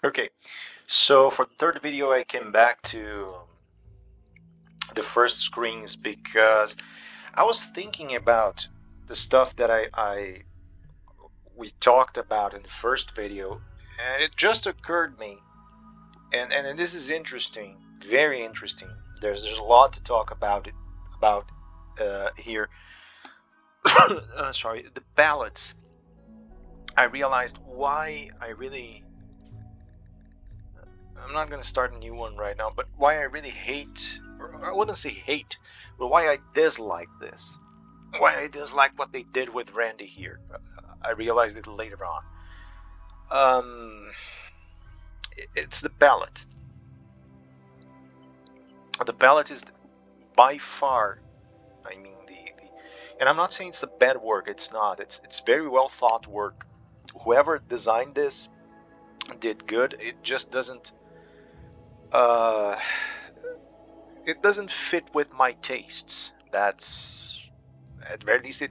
Okay, so for the third video I came back to the first screens because I was thinking about the stuff that we talked about in the first video, and it just occurred me, and this is interesting, very interesting. There's a lot to talk about here. Sorry, the ballots. I realized why I'm not going to start a new one right now, but why I really hate, or I wouldn't say hate, but why I dislike this. Why I dislike what they did with Randy here. I realized it later on. It's the ballot. The ballot is by far, I mean, and I'm not saying it's a bad work, it's not. It's very well thought work. Whoever designed this did good. It just doesn't uh, it doesn't fit with my tastes. That's, at very least, it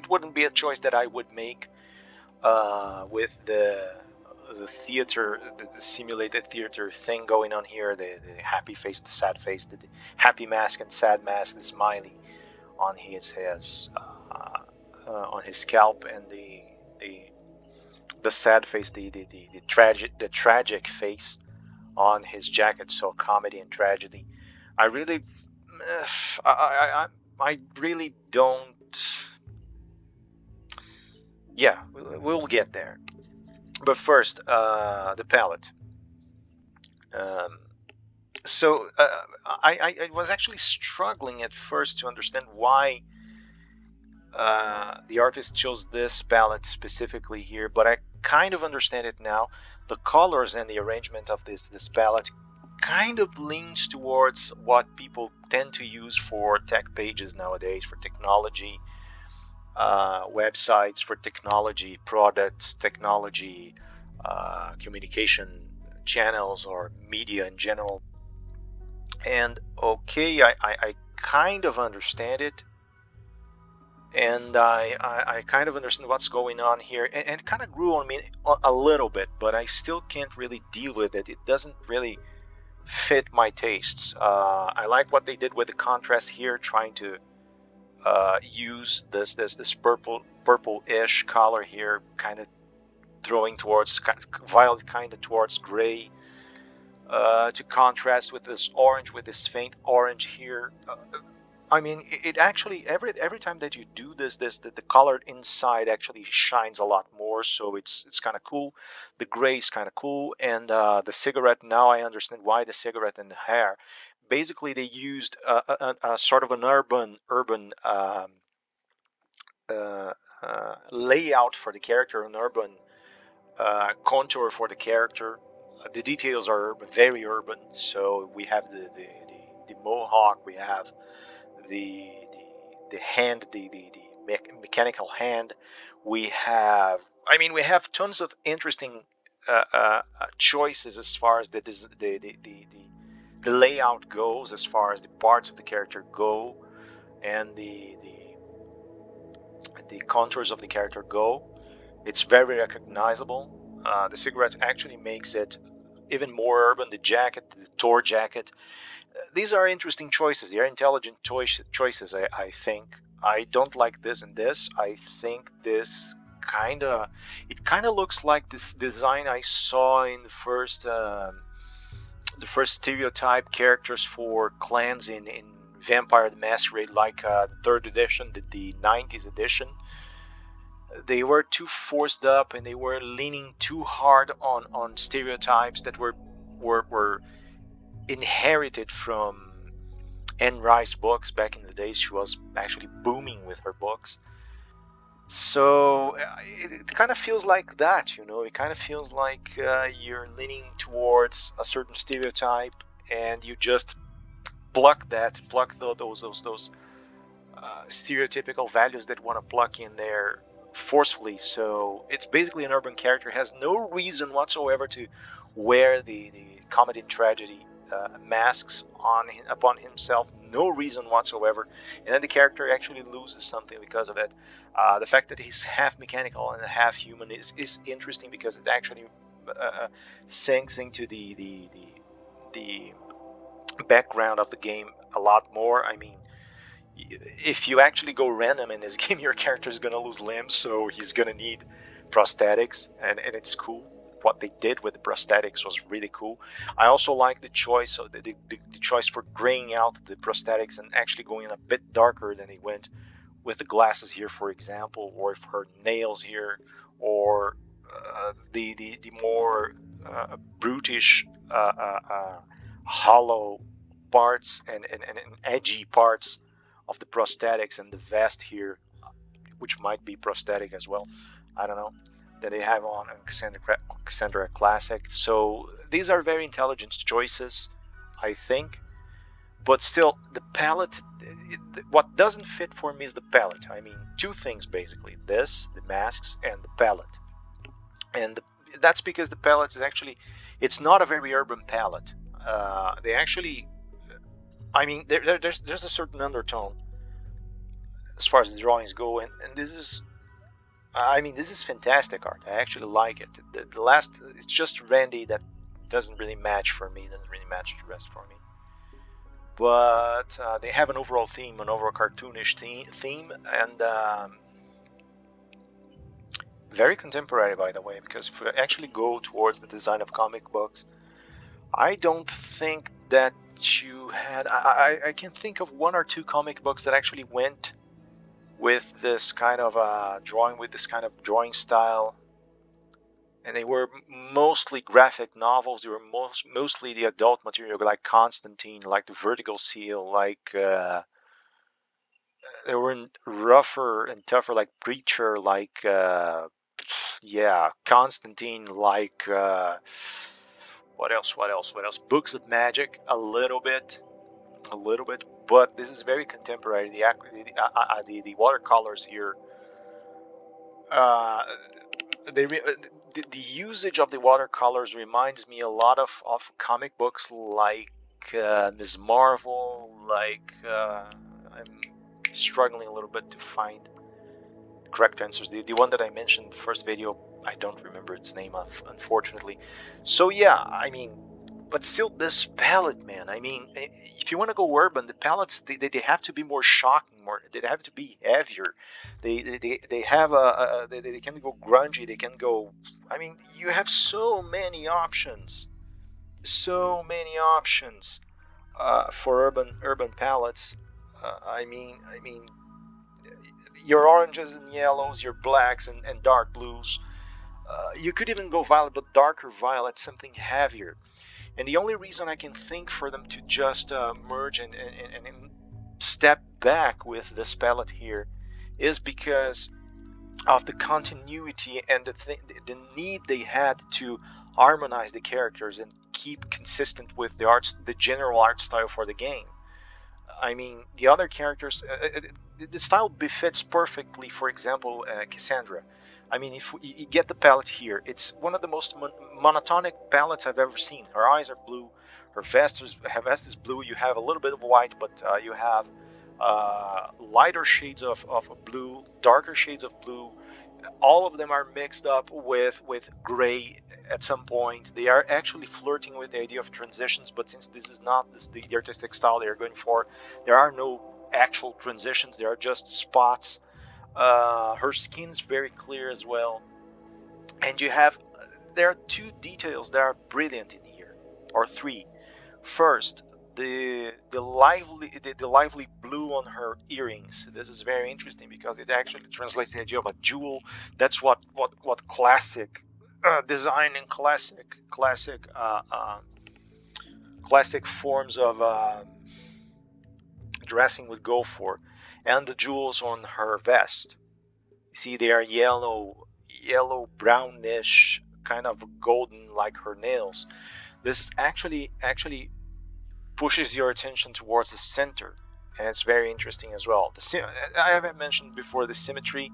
wouldn't be a choice that I would make with the theater, the simulated theater thing going on here, the happy face, the sad face, the happy mask and sad mask, the smiley on his scalp, and the sad face, the tragic face on his jacket. So comedy and tragedy. I really, I really don't. Yeah, we'll get there. But first, the palette. Um, I was actually struggling at first to understand why the artist chose this palette specifically here, but I kind of understand it now. The colors and the arrangement of this palette kind of leans towards what people tend to use for tech pages nowadays, for technology websites, for technology products, technology communication channels, or media in general. And okay, I kind of understand it, and I kind of understand what's going on here, and it kind of grew on me a little bit, but I still can't really deal with it. It doesn't really fit my tastes. I like what they did with the contrast here, trying to use this purple-ish color here, kind of throwing towards violet, kind of towards gray, to contrast with this orange, with this faint orange here. I mean, it actually, every time that you do this, the color inside actually shines a lot more, so it's kind of cool. The gray is kind of cool, and the cigarette, now I understand why the cigarette and the hair. Basically, they used a sort of an urban uh, layout for the character, an urban contour for the character. The details are urban, very urban. So we have the mohawk, we have the the hand, the mechanical hand. We have, I mean, we have tons of interesting choices as far as the layout goes, as far as the parts of the character go, and the contours of the character go. It's very recognizable. The cigarette actually makes it even more urban. The jacket, the Tor jacket. These are interesting choices. They are intelligent choices, I think. I don't like this and this. I think this it kind of looks like the design I saw in the first stereotype characters for clans in Vampire the Masquerade, like the third edition, the 90s edition. They were too forced up, and they were leaning too hard on stereotypes that were inherited from Anne Rice books back in the days. She was actually booming with her books. So it kind of feels like that, you know. It kind of feels like you're leaning towards a certain stereotype, and you just pluck those stereotypical values that want to pluck in there forcefully. So it's basically an urban character, has no reason whatsoever to wear the comedy and tragedy masks upon himself, no reason whatsoever, and then the character actually loses something because of it. The fact that he's half mechanical and half human is interesting, because it actually sinks into the background of the game a lot more. I mean, if you actually go random in this game, your character is gonna lose limbs, so he's gonna need prosthetics, and it's cool. What they did with the prosthetics was really cool. I also like the choice of the choice for graying out the prosthetics and actually going a bit darker than they went with the glasses here, for example, or if her nails here, or the more brutish, hollow parts and edgy parts of the prosthetics and the vest here, which might be prosthetic as well. I don't know, that they have on Cassandra Classic. So these are very intelligent choices, I think. But still, the palette, what doesn't fit for me is the palette. I mean, two things basically: this, the masks, and the palette. And that's because the palette is actually, it's not a very urban palette. They actually, I mean, there's a certain undertone as far as the drawings go, and this is, I mean, this is fantastic art. I actually like it. The last, it's just Randy that doesn't really match for me, doesn't really match the rest for me. But they have an overall theme, an overall cartoonish theme, and very contemporary, by the way, because if we actually go towards the design of comic books, I don't think that you had, I can think of one or two comic books that actually went with this kind of drawing, with this kind of drawing style, and they were mostly graphic novels. They were mostly the adult material, like Constantine, like the Vertical Seal, like they were rougher and tougher, like Preacher, like yeah, Constantine, like what else? What else? What else? Books of Magic, a little bit, but this is very contemporary. The watercolors here, the usage of the watercolors reminds me a lot of comic books like Ms. Marvel, like I'm struggling a little bit to find correct answers. The one that I mentioned in the first video, I don't remember its name, unfortunately. So yeah, I mean, but still, this palette, man, I mean, if you want to go urban, the palettes, they have to be more shocking, more, they have to be heavier. They have they can go grungy, they can go, I mean, you have so many options, for urban palettes. I mean, your oranges and yellows, your blacks and dark blues. You could even go violet, but darker violet, something heavier. And the only reason I can think for them to just merge and step back with this palette here is because of the continuity and the need they had to harmonize the characters and keep consistent with the general art style for the game. I mean, the other characters, the style befits perfectly, for example, Cassandra. I mean, if you get the palette here, it's one of the most monotonic palettes I've ever seen. Her eyes are blue, her vest is blue, you have a little bit of white, but you have lighter shades of blue, darker shades of blue. All of them are mixed up with gray at some point. They are actually flirting with the idea of transitions, but since this is not the artistic style they are going for, there are no actual transitions, there are just spots. Her skin is very clear as well, and there are two details that are brilliant in here, or three. First, the lively blue on her earrings. This is very interesting because it actually translates the idea of a jewel. That's what classic design and classic forms of dressing would go for. And the jewels on her vest, you see, they are yellow brownish, kind of golden, like her nails. This is actually pushes your attention towards the center, and it's very interesting as well. I haven't mentioned before the symmetry,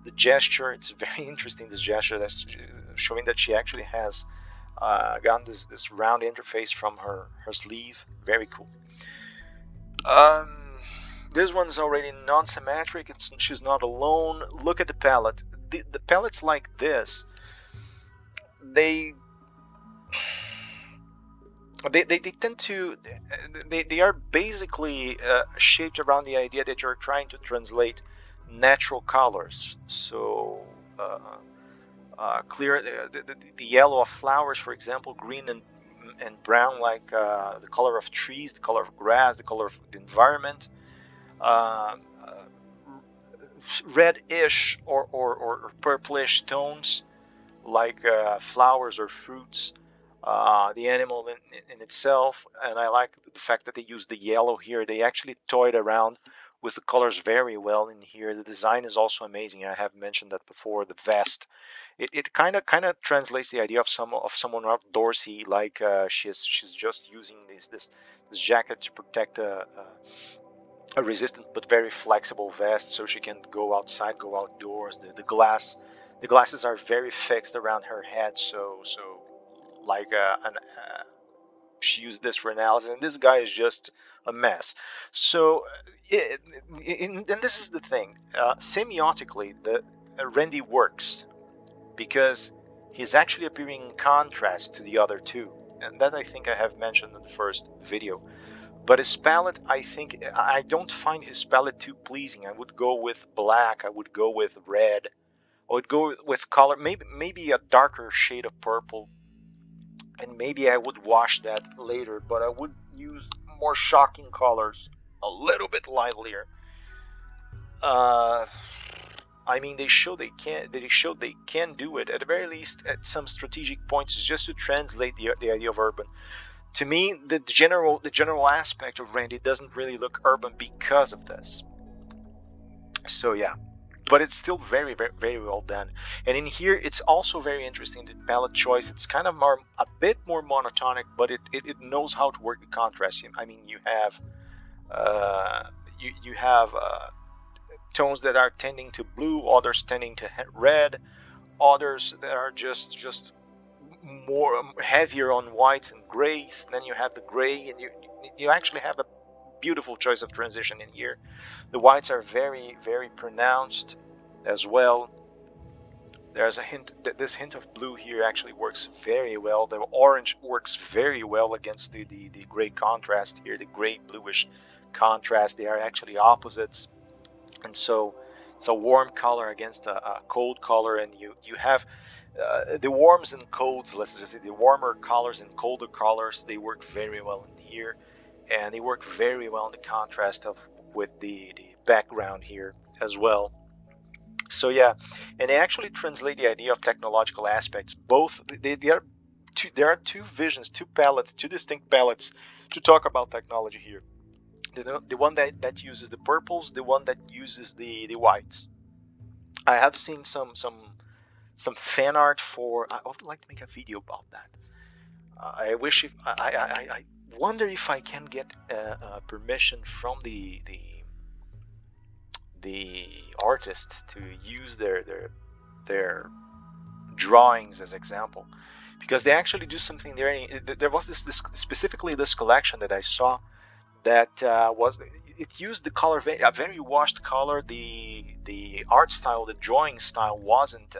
the gesture. It's very interesting, this gesture that's showing that she actually has gotten this round interface from her sleeve. Very cool. This one's already non-symmetric. She's not alone. Look at the palette. The palettes like this, they they tend to they are basically shaped around the idea that you're trying to translate natural colors. So clear the yellow of flowers, for example, green and brown, like the color of trees, the color of grass, the color of the environment. Uh, uh, Reddish or purplish tones like flowers or fruits, the animal in itself. And I like the fact that they use the yellow here. They actually toyed around with the colors very well in here. The design is also amazing. I have mentioned that before. The vest, it kind of translates the idea of someone outdoorsy, like she's just using this jacket to protect a resistant but very flexible vest, so she can go outside, go outdoors. The glasses are very fixed around her head, so like she used this for analysis, and this guy is just a mess. So and this is the thing, semiotically the Randy works because he's actually appearing in contrast to the other two, and that I think I have mentioned in the first video. But his palette, I think, I don't find his palette too pleasing. I would go with black, I would go with red, I would go with color, maybe a darker shade of purple, and maybe I would wash that later, but I would use more shocking colors, a little bit livelier. Uh, I mean, they showed they can do it, at the very least at some strategic points, just to translate the idea of urban. To me, the general aspect of Randy doesn't really look urban because of this. So yeah, but it's still very well done. And in here, it's also very interesting, the palette choice. It's kind of a bit more monotonic, but it knows how to work the contrast. I mean, you have you have tones that are tending to blue, others tending to red, others that are just more heavier on whites and grays. Then you have the gray, and you actually have a beautiful choice of transition in here. The whites are very pronounced as well. There's a hint that this hint of blue here actually works very well. The orange works very well against the gray contrast here, the gray bluish contrast. They are actually opposites, and so it's a warm color against a cold color, and you have the warms and colds. Let's just say the warmer colors and colder colors, they work very well in here, and they work very well in the contrast of with the background here as well. So yeah, and they actually translate the idea of technological aspects. Both there are two visions, two palettes, two distinct palettes to talk about technology here. The one that uses the purples, the one that uses the whites. I have seen some fan art for. I would like to make a video about that. I wish if I wonder if I can get permission from the artists to use their drawings as example, because they actually do something there. There was this specifically this collection that I saw that it used the color, a very washed color. The art style, the drawing style wasn't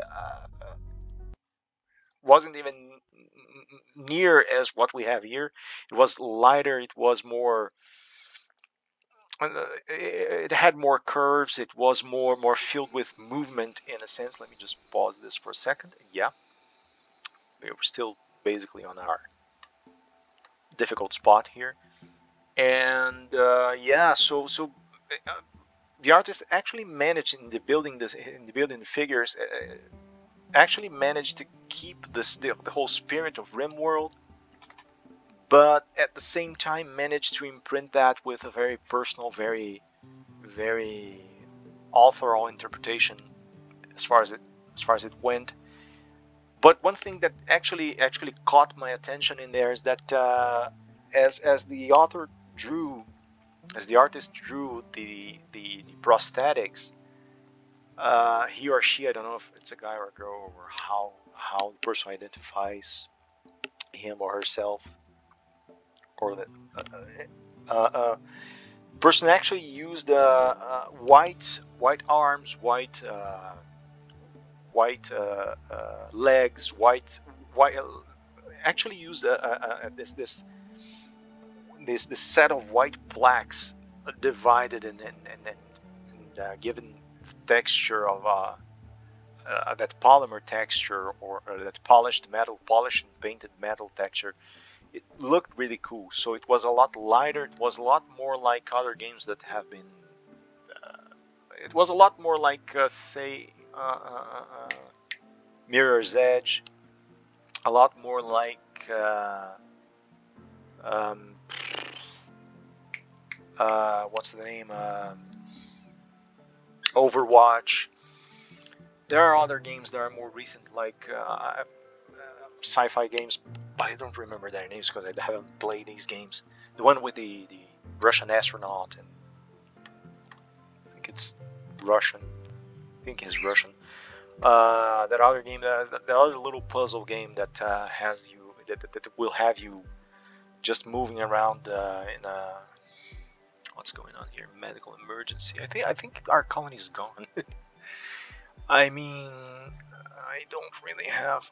even near as what we have here. It was lighter, it was more it had more curves, it was more filled with movement in a sense. Let me just pause this for a second. Yeah, we were still basically on our difficult spot here. And yeah, so the artist actually managed in the building the figures, actually managed to keep the whole spirit of RimWorld, but at the same time managed to imprint that with a very personal, very authorial interpretation as far as it went. But one thing that actually caught my attention in there is that as the author drew, as the artist drew the prosthetics, he or she, I don't know if it's a guy or a girl, or how the person identifies him or herself, or the person actually used white arms, white legs, white actually used this set of white plaques divided and given texture of that polymer texture, or that polished metal, polished and painted metal texture. It looked really cool. So it was a lot lighter. It was a lot more like other games that have been. It was a lot more like, say, Mirror's Edge. A lot more like. Um, what's the name? Overwatch. There are other games that are more recent, like sci-fi games, but I don't remember their names because I haven't played these games. The one with the Russian astronaut, and I think it's Russian. I think it's Russian. That other game, that other little puzzle game that has you, that will have you just moving around in a. What's going on here? Medical emergency. I think our colony is gone. I mean, I don't really have.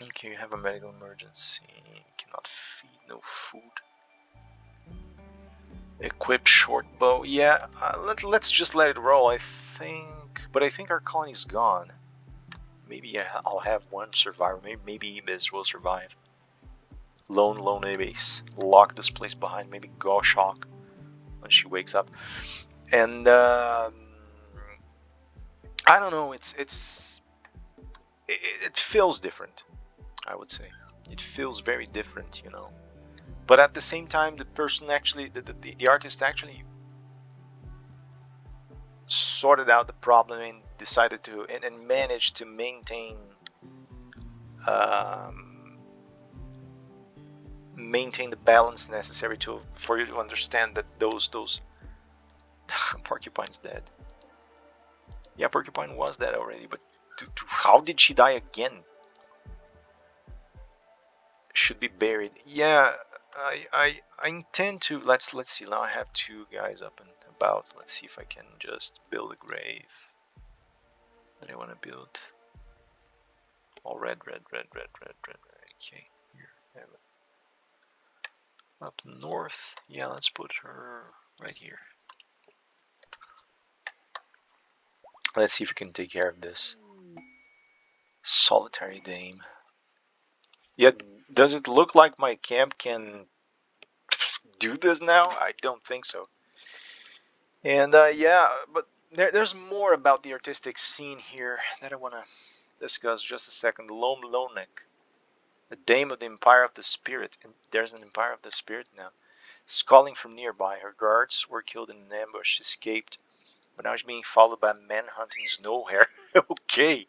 Okay, you have a medical emergency. Cannot feed, no food. Equip short bow. Yeah, let's just let it roll. I think our colony's gone. Maybe I'll have one survivor. Maybe Ibis will survive. Lone Ibis. Lock this place behind. Maybe go shock when she wakes up. And I don't know. It feels different. I would say it feels very different, you know. But at the same time, the person actually, the artist actually sorted out the problem and decided to and managed to maintain the balance necessary for you to understand that those Porcupine's dead. Yeah, Porcupine was dead already, but how did she die again? Should be buried. Yeah, I intend to. Let's see. Now I have two guys up and about. Let's see if I can just build a grave that I want to build. All red. Okay, here. Have it. Up north. Yeah, let's put her right here. Let's see if we can take care of this. Solitary Dame. Yeah, does it look like my camp can do this now? I don't think so. And yeah, but there's more about the artistic scene here that I want to discuss just a second. Lonek, the Dame of the Empire of the Spirit. And there's an Empire of the Spirit now. Calling from nearby. Her guards were killed in an ambush, escaped, but now she's being followed by men hunting snow hare. Okay.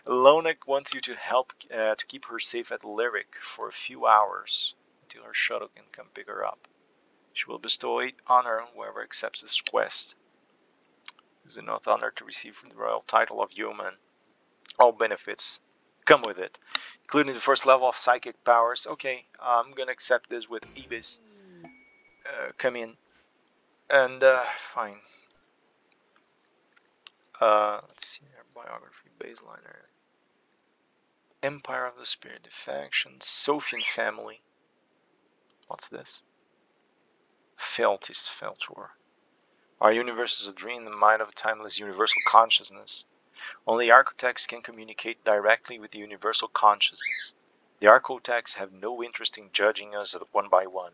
Lonek wants you to help to keep her safe at Lyric for a few hours until her shuttle can come pick her up. She will bestow honor on whoever accepts this quest. It is enough honor to receive the royal title of human. All benefits come with it, including the first level of psychic powers. Okay, I'm gonna accept this with Ibis. Come in. And fine. Let's see her biography, baseliner. Empire of the Spirit, the faction, Sophian family. What's this? Feltis Feltor. Our universe is a dream, the mind of a timeless universal consciousness. Only architects can communicate directly with the universal consciousness. The architects have no interest in judging us one by one.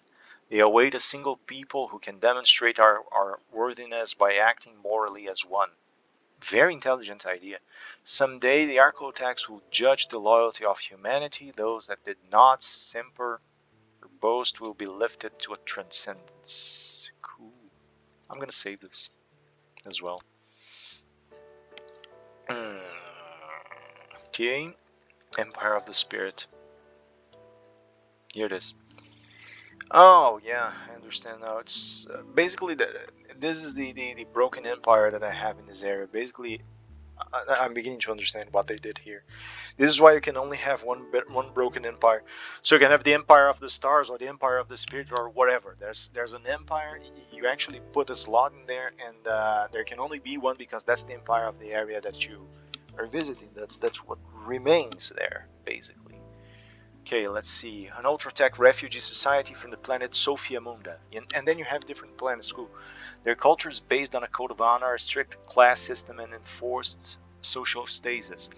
They await a single people who can demonstrate our worthiness by acting morally as one. Very intelligent idea. Someday the architects will judge the loyalty of humanity. Those that did not simper or boast will be lifted to a transcendence. Cool. I'm gonna save this as well. Okay. Empire of the Spirit. Here it is. Oh yeah, I understand now. It's basically this is the broken empire that I have in this area. Basically, I'm beginning to understand what they did here. This is why you can only have one broken empire. So you can have the Empire of the Stars or the Empire of the Spirit or whatever. There's an empire. You actually put a slot in there, and there can only be one because that's the empire of the area that you are visiting. That's what remains there, basically. Okay, let's see. An ultra-tech refugee society from the planet Sophia Munda. And then you have different planets. Cool. Their culture is based on a code of honor, a strict class system, and enforced social stasis.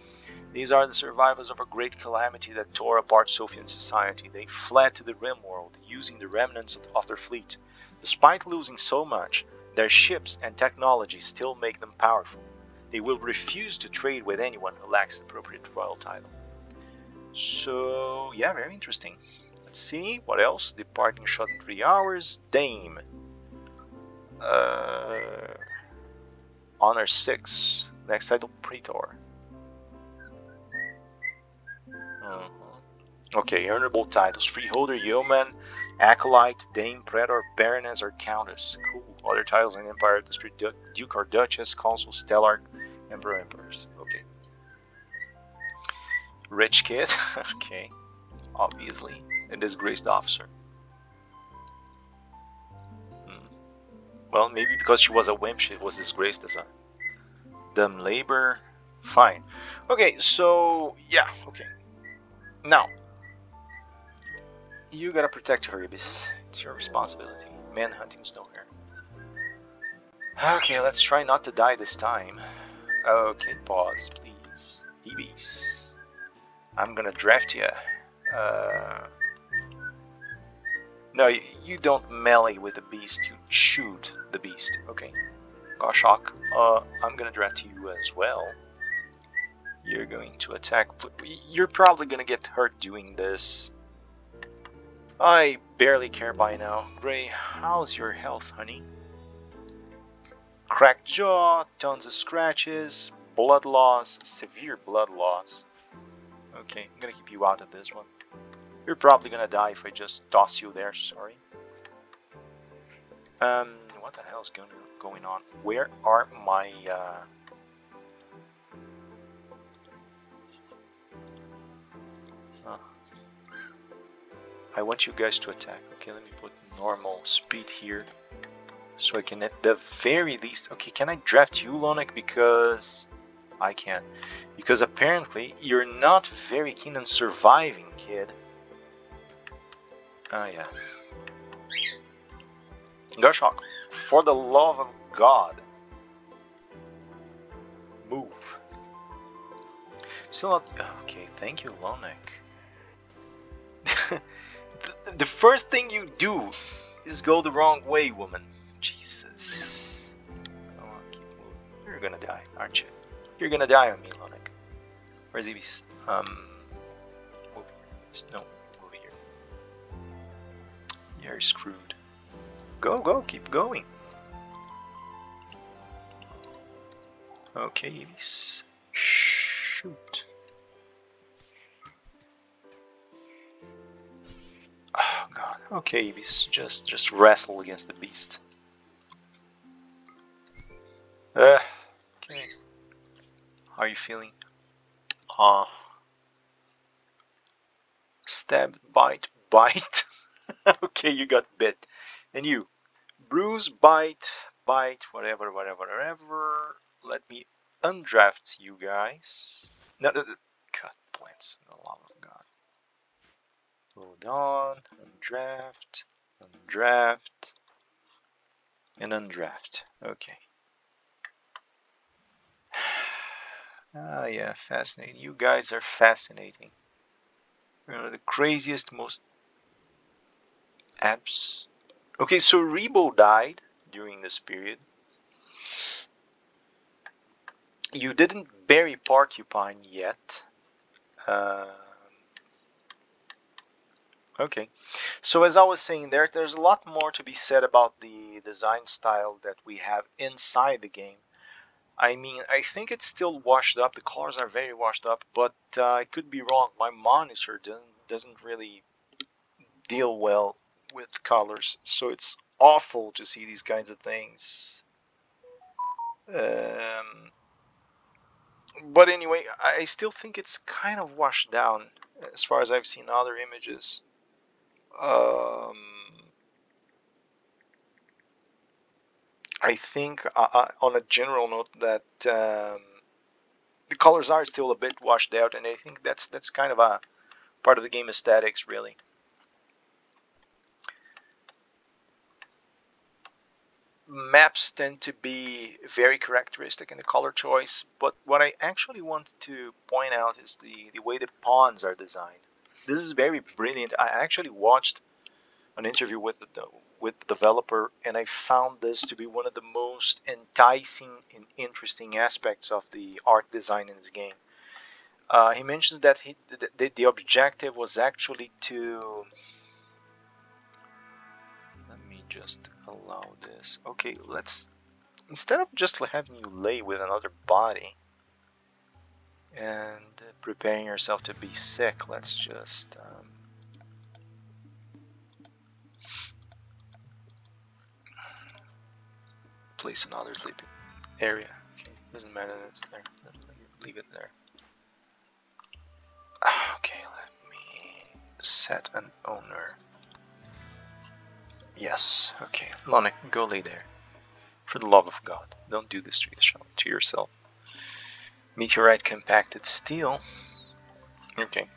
These are the survivors of a great calamity that tore apart Sophian society. They fled to the RimWorld, using the remnants of their fleet. Despite losing so much, their ships and technology still make them powerful. They will refuse to trade with anyone who lacks the appropriate royal title. So, yeah, very interesting. Let's see, what else? Departing shot in 3 hours. Dame. Honor 6. Next title, Praetor. Okay, earnable titles. Freeholder, Yeoman, Acolyte, Dame, Praetor, Baroness, or Countess. Cool. Other titles in Empire, District, Duke or Duchess, Consul, Stellar, Emperor, Emperors. Okay. Rich kid. Okay. Obviously. A disgraced officer. Well, maybe because she was a wimp, she was disgraced as a dumb labor. Fine. Okay, so, yeah, okay. Now, you gotta protect her, Ibis. It's your responsibility. Manhunting Snowhair. Okay, let's try not to die this time. Okay, pause, please. Ibis. I'm gonna draft you. No, you don't melee with the beast, you shoot the beast. Okay. Goshawk, I'm gonna draft you as well. You're going to attack. You're probably gonna get hurt doing this. I barely care by now. Gray, how's your health, honey? Cracked jaw, tons of scratches, blood loss, severe blood loss. Okay, I'm gonna keep you out of this one. You're probably gonna die if I just toss you there, sorry. What the hell is going on? Where are my, I want you guys to attack. Okay, let me put normal speed here. So I can at the very least... Okay, can I draft you, Lonek? Because... I can. Because apparently you're not very keen on surviving, kid. Ah, yeah. Goshawk, for the love of God. Move. Still not... Okay, thank you, Lonek. The first thing you do is go the wrong way, woman. Jesus. Come on, keep moving. You're gonna die, aren't you? You're gonna die on me, Lonek. Where's Ibis? Move here. No, move here. You're screwed. Go, keep going. Okay, Ibis. Shoot. Oh god. Okay, Ibis, just wrestle against the beast. Okay. How are you feeling? Stab, bite. Okay, you got bit. And you, bruise, bite, whatever. Let me undraft you guys. No, cut plants. The love of God. Hold on, undraft, and undraft. Okay. Ah, yeah, fascinating. You guys are fascinating. You're the craziest, most abs. Okay, so Rebo died during this period. You didn't bury Porcupine yet. Okay, so as I was saying, there's a lot more to be said about the design style that we have inside the game. I mean, I think it's still washed up. The colors are very washed up, but I could be wrong. My monitor doesn't really deal well with colors, so it's awful to see these kinds of things. But anyway, I still think it's kind of washed down as far as I've seen other images. I think on a general note that the colors are still a bit washed out, and I think that's kind of a part of the game aesthetics, really. Maps tend to be very characteristic in the color choice, but what I actually want to point out is the way the pawns are designed. This is very brilliant. I actually watched an interview with the developer, and I found this to be one of the most enticing and interesting aspects of the art design in this game. He mentions that the objective was actually to, let me just allow this. Okay, let's, instead of just having you lay with another body and preparing yourself to be sick, let's just place another sleeping area. Okay, doesn't matter that it's there. Leave it there. Okay, let me set an owner. Yes, okay. Lonic, go lay there. For the love of God, don't do this to yourself. Meteorite compacted steel. Okay.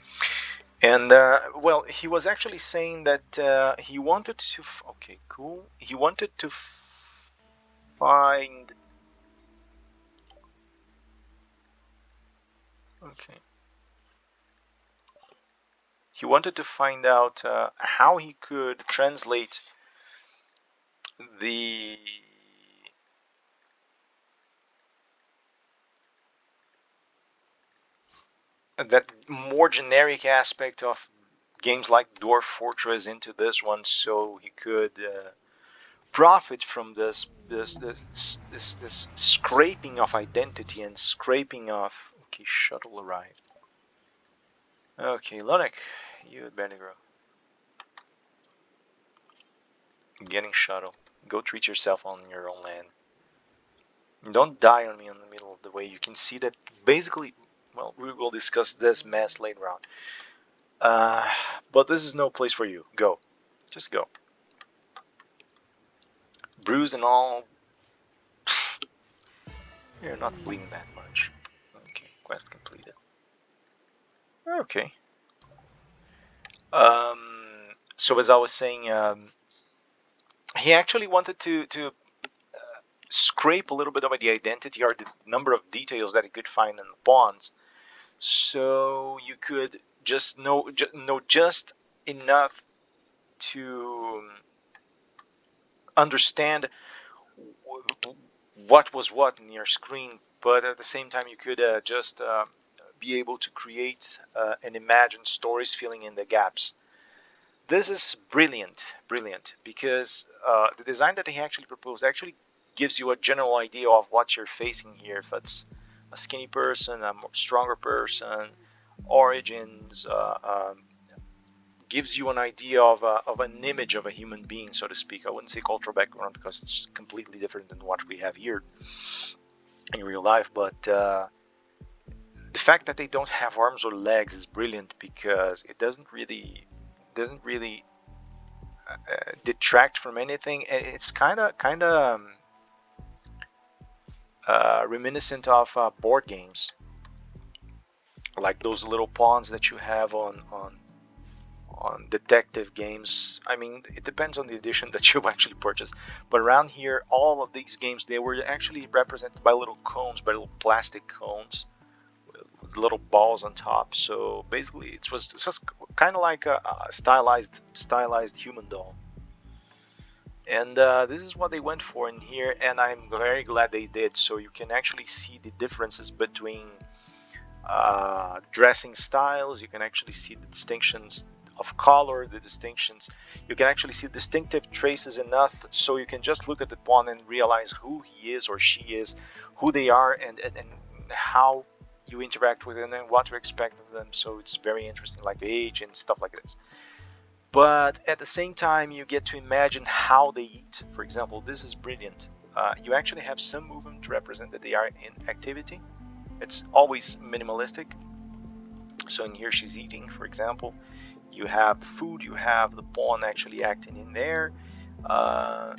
And, well, he was actually saying that he wanted to... Okay, cool. He wanted to find... Okay. He wanted to find out how he could translate that more generic aspect of games like Dwarf Fortress into this one, so he could profit from this scraping of identity and scraping of... Okay, shuttle arrived. Okay, Lonic, you had better go. Getting shuttle. Go treat yourself on your own land. Don't die on me in the middle of the way. You can see that basically, well, we will discuss this mess later on. But this is no place for you. Go. Just go. Bruised and all. You're not bleeding that much. Okay, quest completed. Okay. So as I was saying, he actually wanted to scrape a little bit of the identity or the number of details that he could find in the pawns, so you could just know just enough to understand what was what in your screen, but at the same time you could just be able to create and imagine stories filling in the gaps. This is brilliant, because the design that he actually proposed actually gives you a general idea of what you're facing here. If it's a skinny person, a more stronger person, origins, gives you an idea of an image of a human being, so to speak. I wouldn't say cultural background because it's completely different than what we have here in real life, but the fact that they don't have arms or legs is brilliant, because it doesn't really detract from anything. It's kind of reminiscent of board games, like those little pawns that you have on detective games. I mean, it depends on the edition that you actually purchase, but around here all of these games, they were actually represented by little cones, by little plastic cones with little balls on top. So basically it was just kind of like a stylized human doll. And this is what they went for in here, and I'm very glad they did. So you can actually see the differences between dressing styles. You can actually see the distinctions of color, the distinctions. You can actually see distinctive traces enough so you can just look at the pawn and realize who he is or she is, who they are, and how you interact with them and what to expect of them. So it's very interesting, like age and stuff like this. But at the same time, you get to imagine how they eat. For example, this is brilliant. You actually have some movement to represent that they are in activity. It's always minimalistic. So in here she's eating, for example. You have the food, you have the pawn actually acting in there. The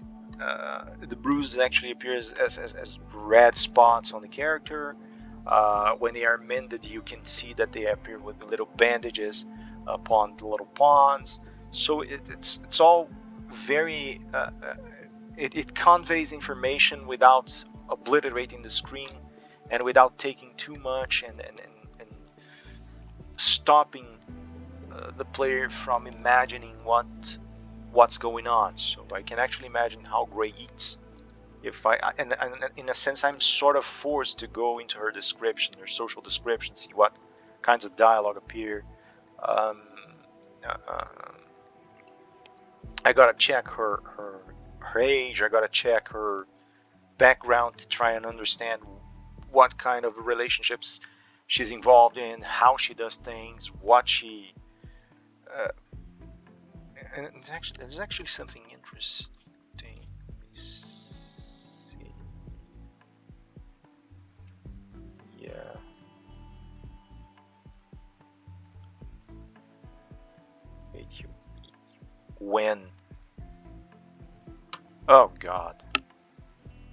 bruise actually appears as red spots on the character. When they are mended, you can see that they appear with little bandages. upon the little pawns. So it's all very it conveys information without obliterating the screen and without taking too much and stopping the player from imagining what's going on. So I can actually imagine how Gray eats. If and in a sense, I'm sort of forced to go into her description, her social description, see what kinds of dialogue appear. Um, uh, I gotta check her age. I gotta check her background to try and understand what kind of relationships she's involved in, how she does things, what she. And there's actually something interesting. Let me see. Yeah. Wait, when? Oh God.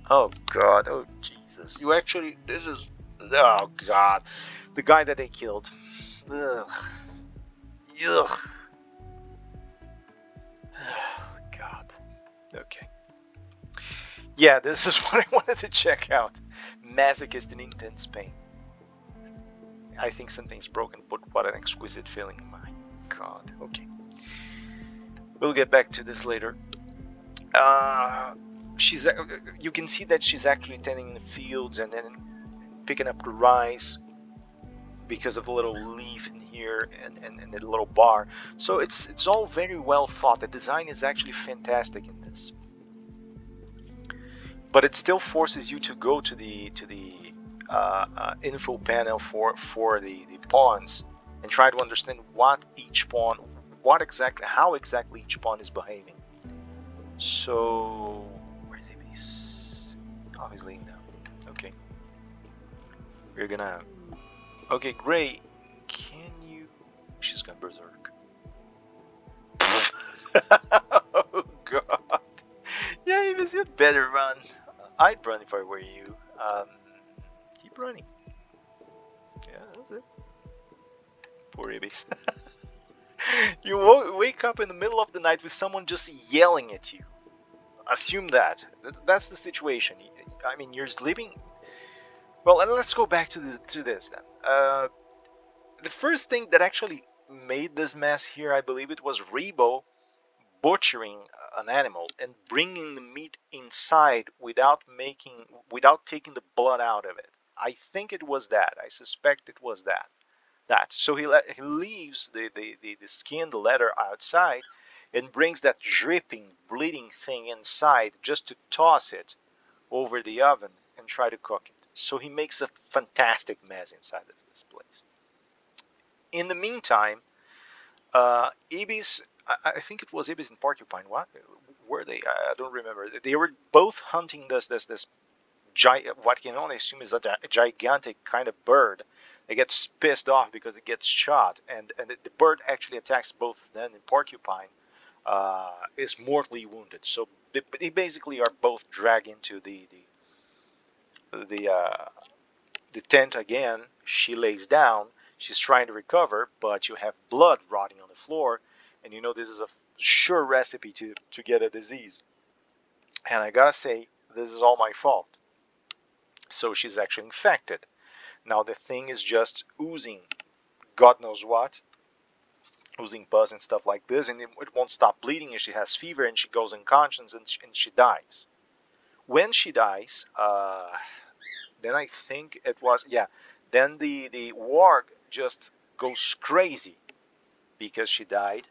Oh God. Oh Jesus. You actually. This is. Oh God. The guy that they killed. Ugh. Ugh. God. Okay. Yeah, this is what I wanted to check out. Masochist in intense pain. I think something's broken, but what an exquisite feeling. My God. Okay. We'll get back to this later. She's. You can see that she's actually tending the fields and then picking up the rice because of the little leaf in here and the little bar. So it's all very well thought. The design is actually fantastic in this, but it still forces you to go to the info panel for the pawns and try to understand what each pawn, how exactly each pawn is behaving. So where's he? Oh, he's laying down. Okay, we're gonna. Okay, Gray, can you? She's gone berserk. Oh God. Yeah, Ibis, you'd better run. I'd run if I were you. Keep running. Yeah, that's it. Poor Ibis. You wake up in the middle of the night with someone just yelling at you. Assume that. That's the situation. I mean, you're sleeping. Well, let's go back to this then. The first thing that actually made this mess here, I believe it was Rebo butchering an animal and bringing the meat inside without taking the blood out of it. I think it was that. I suspect it was that. So he leaves the skin, the leather outside, and brings that dripping, bleeding thing inside just to toss it over the oven and try to cook it. So he makes a fantastic mess inside this place. In the meantime, Ibis, I think it was Ibis and Porcupine. What were they? I don't remember. They were both hunting this what can only assume is a gigantic kind of bird. It gets pissed off because it gets shot, and the bird actually attacks both of them. And Porcupine is mortally wounded. So they basically are both dragged into the tent again. She lays down. She's trying to recover, but you have blood rotting on the floor, and you know this is a sure recipe to get a disease. And I gotta say, this is all my fault. So she's actually infected. Now the thing is just oozing God knows what, oozing pus and stuff like this, and it won't stop bleeding, and she has fever, and she goes unconscious, and she dies. When she dies, then I think it was, yeah, then the warg just goes crazy because she died,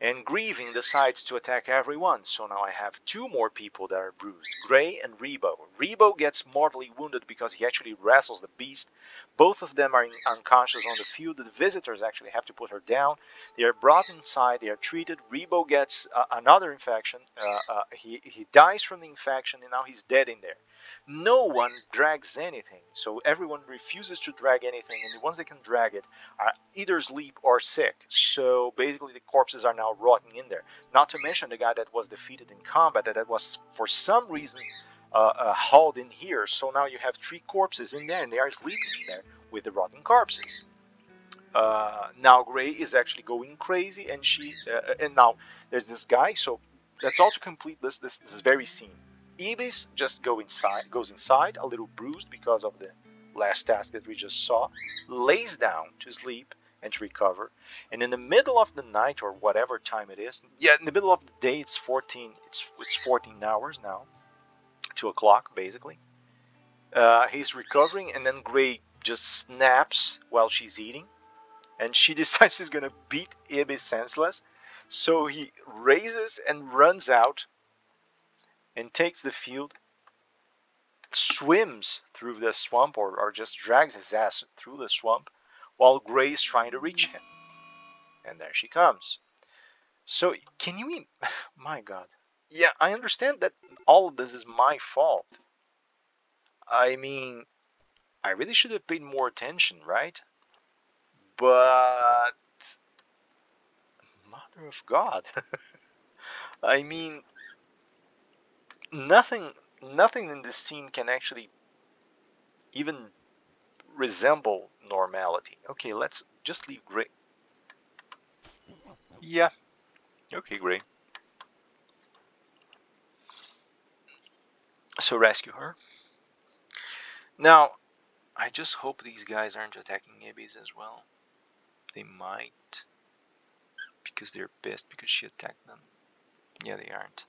and grieving decides to attack everyone. So now I have two more people that are bruised, Gray and Rebo. Rebo gets mortally wounded because he actually wrestles the beast. Both of them are unconscious on the field. The visitors actually have to put her down. They are brought inside. They are treated. Rebo gets another infection. He dies from the infection, and now he's dead in there. No one drags anything, so everyone refuses to drag anything, and the ones that can drag it are either asleep or sick. So basically the corpses are now rotting in there. Not to mention the guy that was defeated in combat, that was for some reason hauled in here. So now you have three corpses in there, and they are sleeping in there with the rotting corpses. Now Gray is actually going crazy, and and now there's this guy. So let's also complete this very scene. Ibis just goes inside, a little bruised because of the last task that we just saw, lays down to sleep and to recover. And in the middle of the night, or whatever time it is, yeah, in the middle of the day, it's 14 hours now, 2 o'clock basically. He's recovering, and then Gray just snaps while she's eating, and she decides she's gonna beat Ibis senseless. So he raises and runs out and takes the field, swims through the swamp, or just drags his ass through the swamp, while Gray's trying to reach him. And there she comes. So can you my god. Yeah, I understand that all of this is my fault. I mean, I really should have paid more attention, right? But mother of god. I mean, nothing nothing in this scene can actually even resemble normality. Okay, let's just leave Gray. Yeah, okay, Gray. So rescue her. Now, I just hope these guys aren't attacking Ibis as well. They might, because they're pissed because she attacked them. Yeah, they aren't.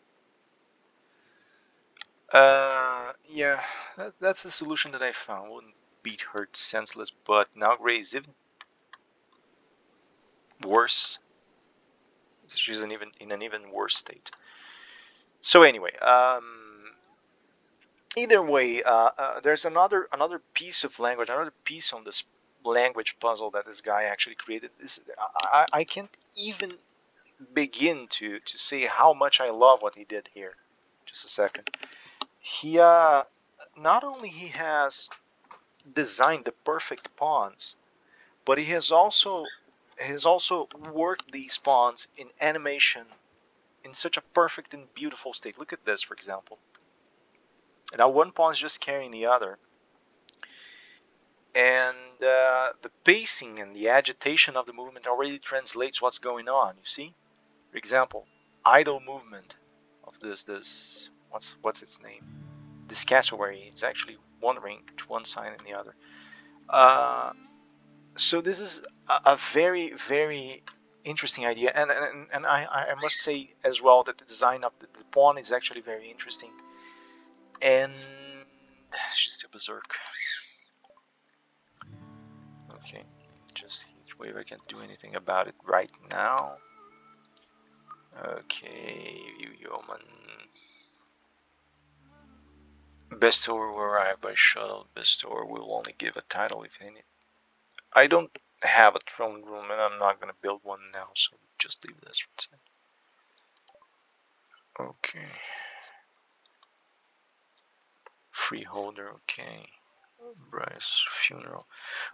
Yeah, that's the solution that I found. Wouldn't beat her senseless, but now Gray is even worse. She's in an even worse state. So anyway, either way, there's another piece of language, another piece on this language puzzle that this guy actually created. I can't even begin to say how much I love what he did here. Just a second. He not only he has designed the perfect pawns, but he has also worked these pawns in animation in such a perfect and beautiful state. Look at this, for example. Now one pawn is just carrying the other, and the pacing and the agitation of the movement already translates what's going on. You see, for example, idle movement of this what's its name? This cassowary is actually wandering to one side and the other. So this is a very interesting idea, and I must say as well that the design of the pawn is actually very interesting. And she's still berserk. Okay, just heat wave. I can't do anything about it right now. Okay, you yeoman. Bestower will arrive by shuttle. Bestower will only give a title if any. I don't have a throne room, and I'm not gonna build one now, so just leave this one. Okay. Freeholder, okay. Bryce funeral.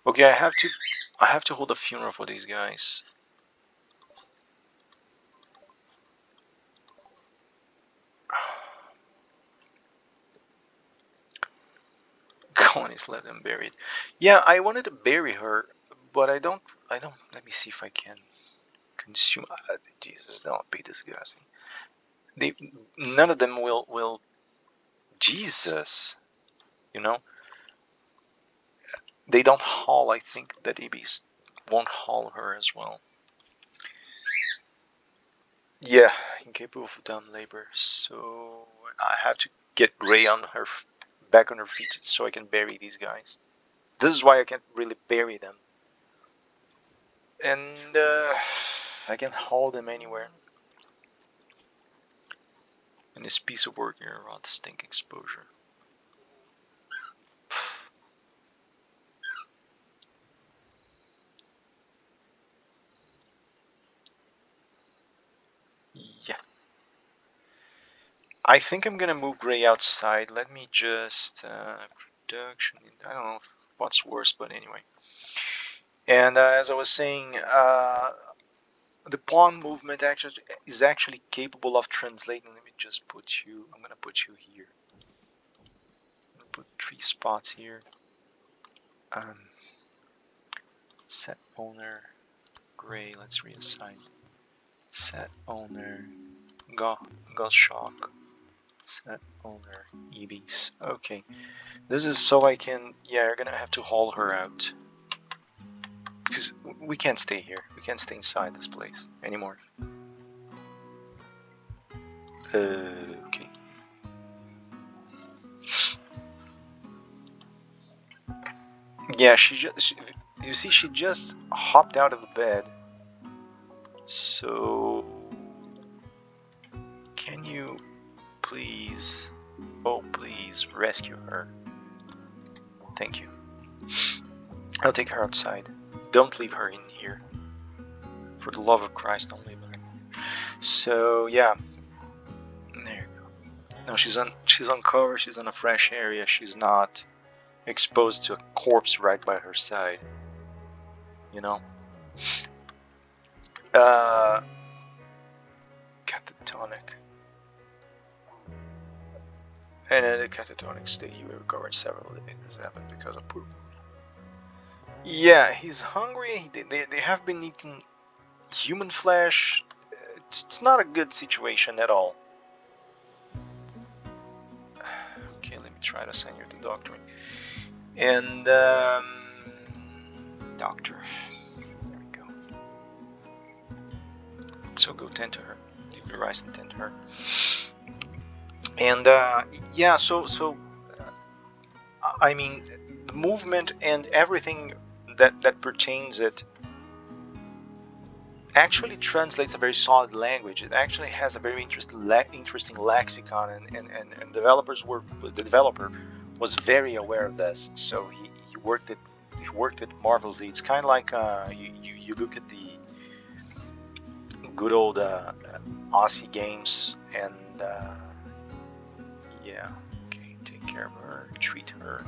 Okay, I have to hold a funeral for these guys. Colonies, let them bury it. Yeah, I wanted to bury her, but I don't. Let me see if I can consume. Jesus, don't be disgusting. None of them will. Jesus, you know, they don't haul. I think that Ibis won't haul her as well. Yeah, incapable of dumb labor. So I have to get Gray on her back on her feet so I can bury these guys. This is why I can't really bury them. And I can't haul them anywhere. And this piece of work here around the stink exposure. Yeah. I think I'm gonna move Gray outside. Let me just production. I don't know what's worse, but anyway. And as I was saying, the pawn movement is actually capable of translating. Let me just put you. I'm gonna put you here. I'm gonna put 3 spots here. Set owner gray. Let's reassign. Set owner Ghost Shock. Set owner EBs. Okay, this is so I can. Yeah, you're gonna have to haul her out because we can't stay here. We can't stay inside this place anymore. Okay. Yeah, you see, she just hopped out of the bed. So, can you please, oh please, rescue her? Thank you. I'll take her outside. Don't leave her in here. For the love of Christ, don't leave her. So yeah, there you go. No, she's on cover. She's in a fresh area. She's not exposed to a corpse right by her side. You know. Catatonic. And in a catatonic state, he recovered several days. This happened because of poop. Yeah, he's hungry. They have been eating human flesh. It's not a good situation at all. Okay, let me try to send you to doctoring. And doctor. There we go. So go tend to her. Leave your rice and tend to her. And yeah, so I mean, the movement and everything that pertains it actually translates a very solid language. It actually has a very interesting lexicon, and the developer was very aware of this. So he worked it marvelously. It's kind of like you look at the good old Aussie games, and yeah, okay, take care of her, treat her.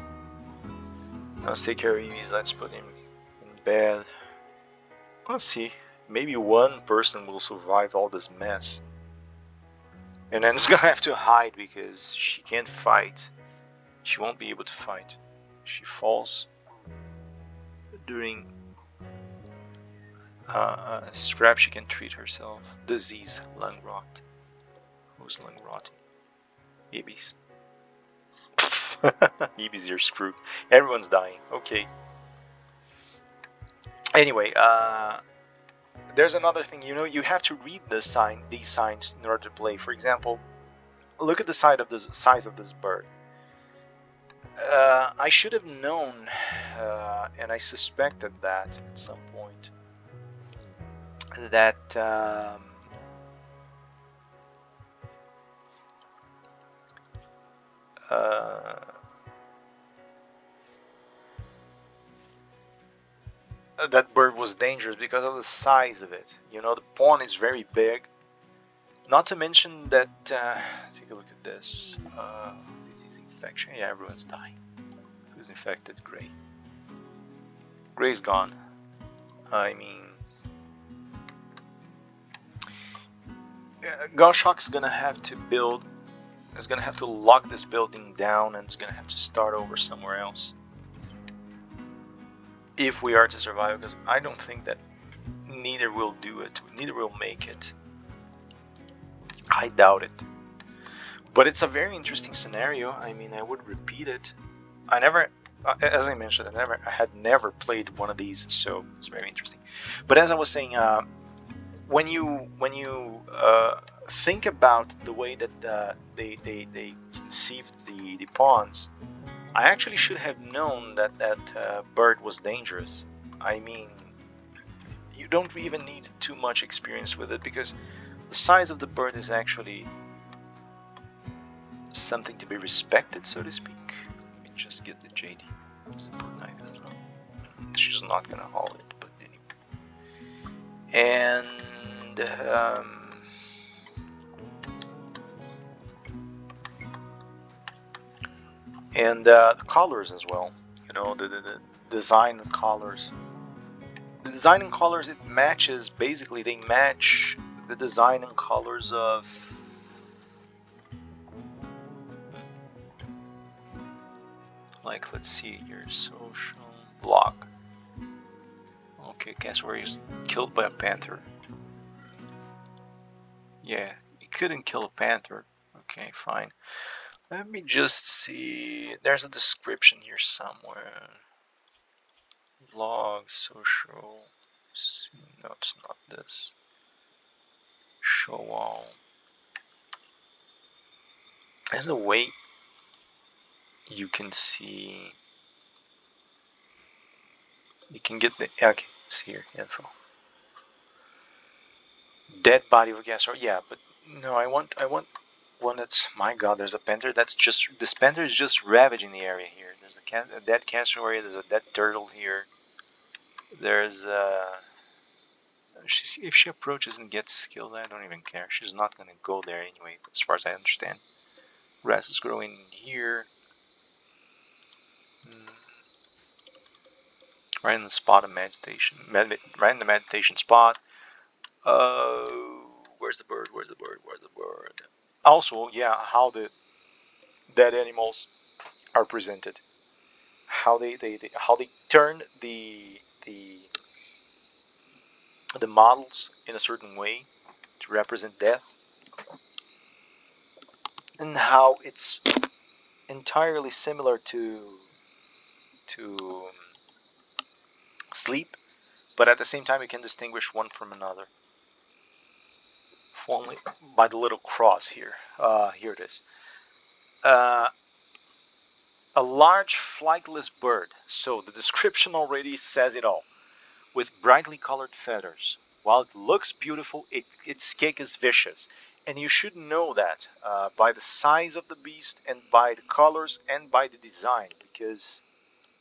Let's take care of Evie's. Let's put him in bed. Let's see. Maybe one person will survive all this mess. And then it's gonna have to hide because she can't fight. She won't be able to fight. She falls during scrap. She can treat herself. Disease, lung rot. Who's lung rotting? Babies. Babies, you're screwed. Everyone's dying. Okay. Anyway, there's another thing. You know, you have to read these signs in order to play. For example, look at the size of this bird. I should have known, and I suspected that at some point, that that bird was dangerous because of the size of it. You know, the pawn is very big. Not to mention that, take a look at this. Disease infection. Yeah, everyone's dying. Who's infected? Gray. Gray's gone. I mean, Goshawk's gonna have to build. Is gonna have to lock this building down, and it's gonna have to start over somewhere else if we are to survive. Because I don't think that neither will do it. Neither will make it. I doubt it. But it's a very interesting scenario. I mean, I would repeat it. I never, as I mentioned, I had never played one of these, so it's very interesting. But as I was saying, when you think about the way that they conceived the pawns, I actually should have known that that bird was dangerous. I mean, you don't even need too much experience with it, because the size of the bird is actually something to be respected, so to speak. Let me just get the JD. Knife as well. She's not gonna haul it, but anyway. And the colors as well. You know, the design and colors. The design and colors, it matches. Basically, they match the design and colors of like, let's see, your social blog. Okay, cassowary is killed by a panther. Yeah, he couldn't kill a panther. Okay, fine. Let me just see. There's a description here somewhere. Log, social. No, it's not this. Show all. There's a way you can see. You can get the. Okay, it's here. Info. Dead body of a cassowary. Yeah, but no, I want one that's. My God, there's a panther that's just. This panther is just ravaging the area here. There's a dead cassowary. There's a dead turtle here. There's if she approaches and gets killed, I don't even care. She's not gonna go there anyway, as far as I understand. Grass is growing here. Right in the spot of meditation. Right in the meditation spot. Where's the bird? Where's the bird? Where's the bird? Also, yeah, how the dead animals are presented. How they turn the models in a certain way to represent death, and how it's entirely similar to sleep, but at the same time you can distinguish one from another only by the little cross here. Here it is. A large flightless bird, so the description already says it all, with brightly colored feathers. While it looks beautiful, its kick is vicious, and you should know that by the size of the beast and by the colors and by the design, because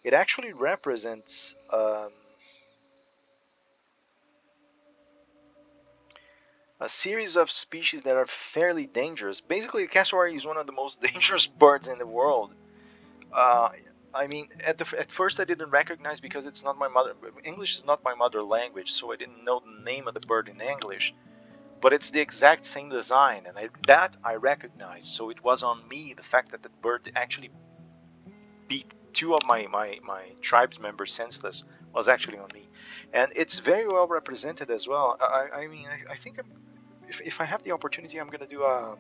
it actually represents a series of species that are fairly dangerous. Basically, a cassowary is one of the most dangerous birds in the world. I mean, at first I didn't recognize because it's not my mother. English is not my mother language, so I didn't know the name of the bird in English. But it's the exact same design, and that I recognized. So it was on me. The fact that the bird actually beat two of my tribes members senseless was actually on me, and it's very well represented as well. I mean, I think if I have the opportunity, I'm gonna do a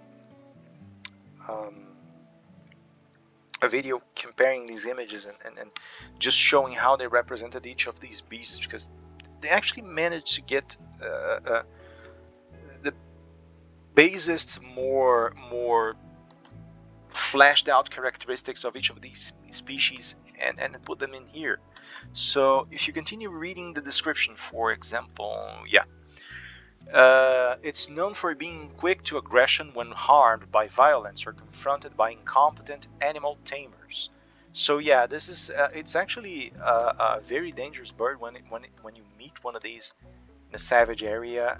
video comparing these images and just showing how they represented each of these beasts, because they actually managed to get the basest, more fleshed out characteristics of each of these species and put them in here. So if you continue reading the description, for example, yeah, it's known for being quick to aggression when harmed by violence or confronted by incompetent animal tamers. So yeah, this is it's actually a very dangerous bird. When you meet one of these in a savage area,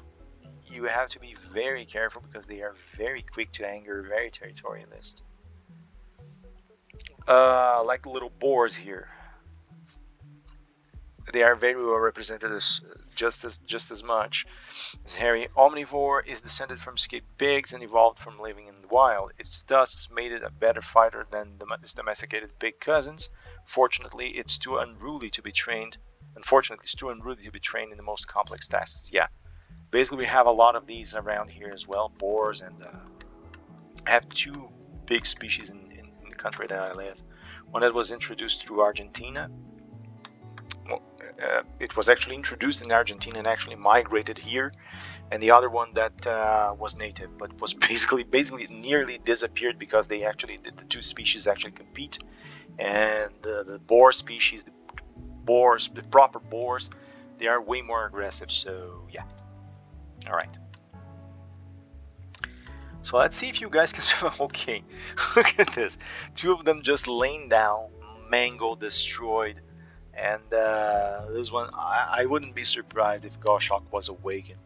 you have to be very careful because they are very quick to anger, very territorialist. Like little boars here. They are very well represented as just as much. This hairy omnivore is descended from escaped pigs and evolved from living in the wild. Its tusks made it a better fighter than its domesticated pig cousins. Unfortunately, it's too unruly to be trained in the most complex tasks. Yeah, basically we have a lot of these around here as well, boars, and I have two big species in the country that I live. One that was introduced through Argentina. It was actually introduced in Argentina and actually migrated here, and the other one that was native but was basically nearly disappeared because they actually the two species actually compete, and the boar species, the proper boars, they are way more aggressive. So yeah, all right. So let's see if you guys can. Okay, look at this. Two of them just laying down, mangled, destroyed. And this one, I wouldn't be surprised if Goshawk was awakened,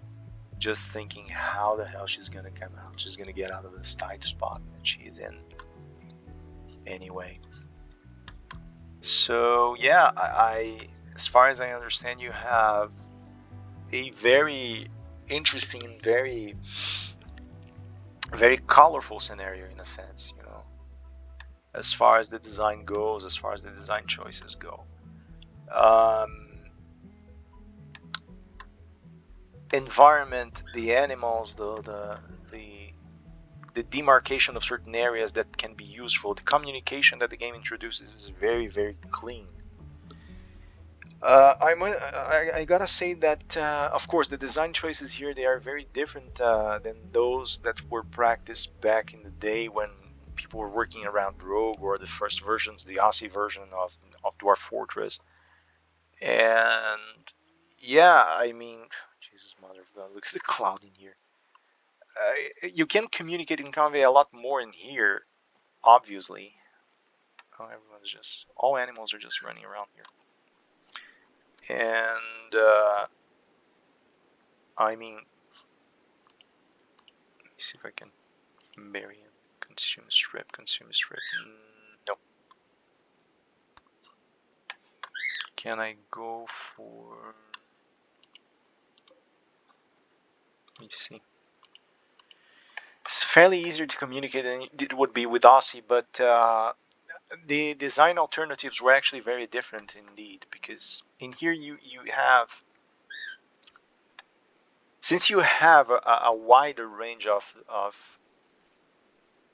just thinking how the hell she's gonna come out. She's gonna get out of this tight spot that she's in. Anyway, so yeah, as far as I understand, you have a very interesting, very colorful scenario in a sense, you know, as far as the design goes, as far as the design choices go. environment, the animals, the demarcation of certain areas that can be useful, the communication that the game introduces is very, very clean. I gotta say that, of course, the design choices here, they are very different than those that were practiced back in the day when people were working around Rogue, or the first versions, the Aussie version of Dwarf Fortress. And yeah, I mean, Jesus, mother of God, look at the cloud in here. You can communicate and convey a lot more in here, obviously. Oh, all animals are just running around here. And I mean, let me see if I can marry him. Consume strip. No. Can I go for? Let me see. It's fairly easier to communicate than it would be with Aussie, but the design alternatives were actually very different indeed. Because in here you have, since you have a wider range of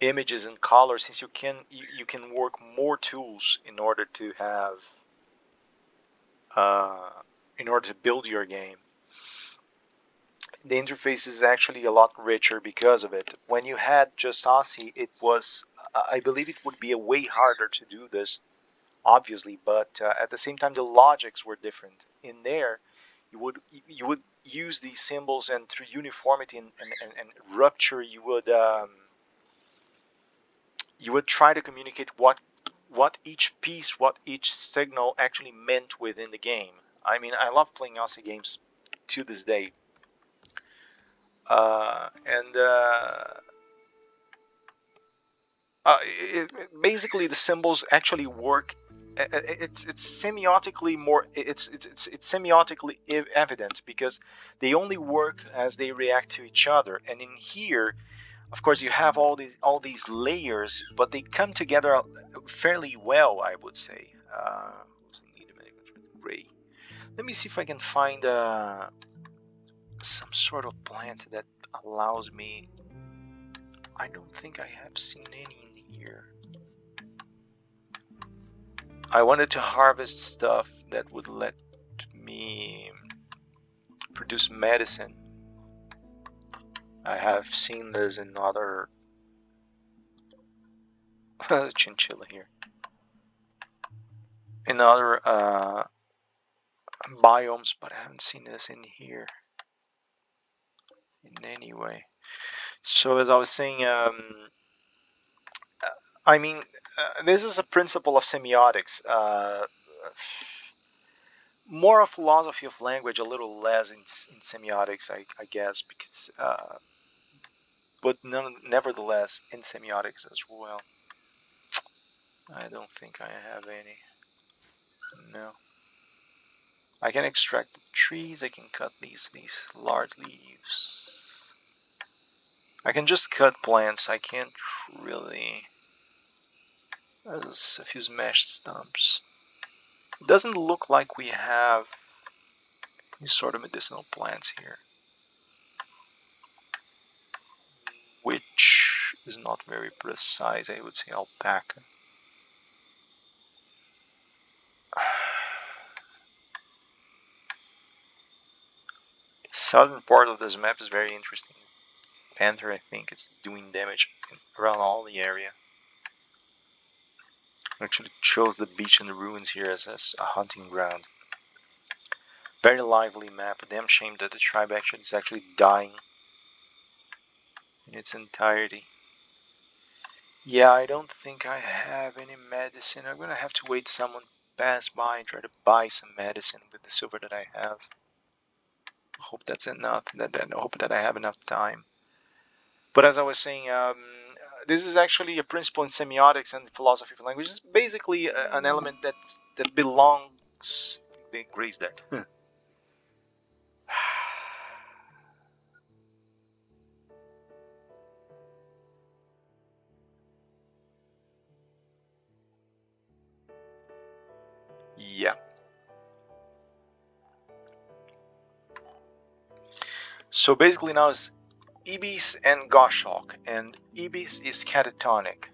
images and colors, since you can work more tools in order to have in order to build your game. The interface is actually a lot richer because of it. When you had just Aussie, it was, I believe it would be a way harder to do this, obviously, but at the same time the logics were different. In there, you would use these symbols, and through uniformity and rupture, you would try to communicate what each piece, what each signal actually meant within the game. I mean, I love playing Aussie games to this day. And basically the symbols actually work. It's semiotically more. It's semiotically evident because they only work as they react to each other. And in here, of course, you have all these layers, but they come together fairly well, I would say. Gray. Let me see if I can find some sort of plant that allows me. I don't think I have seen any in here. I wanted to harvest stuff that would let me produce medicine. I have seen this in other chinchilla here. In other biomes, but I haven't seen this in here in any way. So as I was saying, I mean, this is a principle of semiotics. More of philosophy of language, a little less in semiotics, I guess, because, but nevertheless in semiotics as well. I don't think I have any. No. I can extract the trees. I can cut these large leaves. I can just cut plants. I can't really. There's a few smashed stumps. It doesn't look like we have any sort of medicinal plants here, which is not very precise. I would say alpaca. Southern part of this map is very interesting. Panther, I think, is doing damage around all the area. Actually chose the beach and the ruins here as a hunting ground. Very lively map. A damn shame that the tribe is actually dying in its entirety. Yeah, I don't think I have any medicine. I'm gonna have to wait someone pass by and try to buy some medicine with the silver that I have. Hope that's enough. Hope that I have enough time. But as I was saying, this is actually a principle in semiotics and philosophy of language. It's basically an element that belongs. They graze that. Yeah. So basically now it's ibis and goshawk, and ibis is catatonic.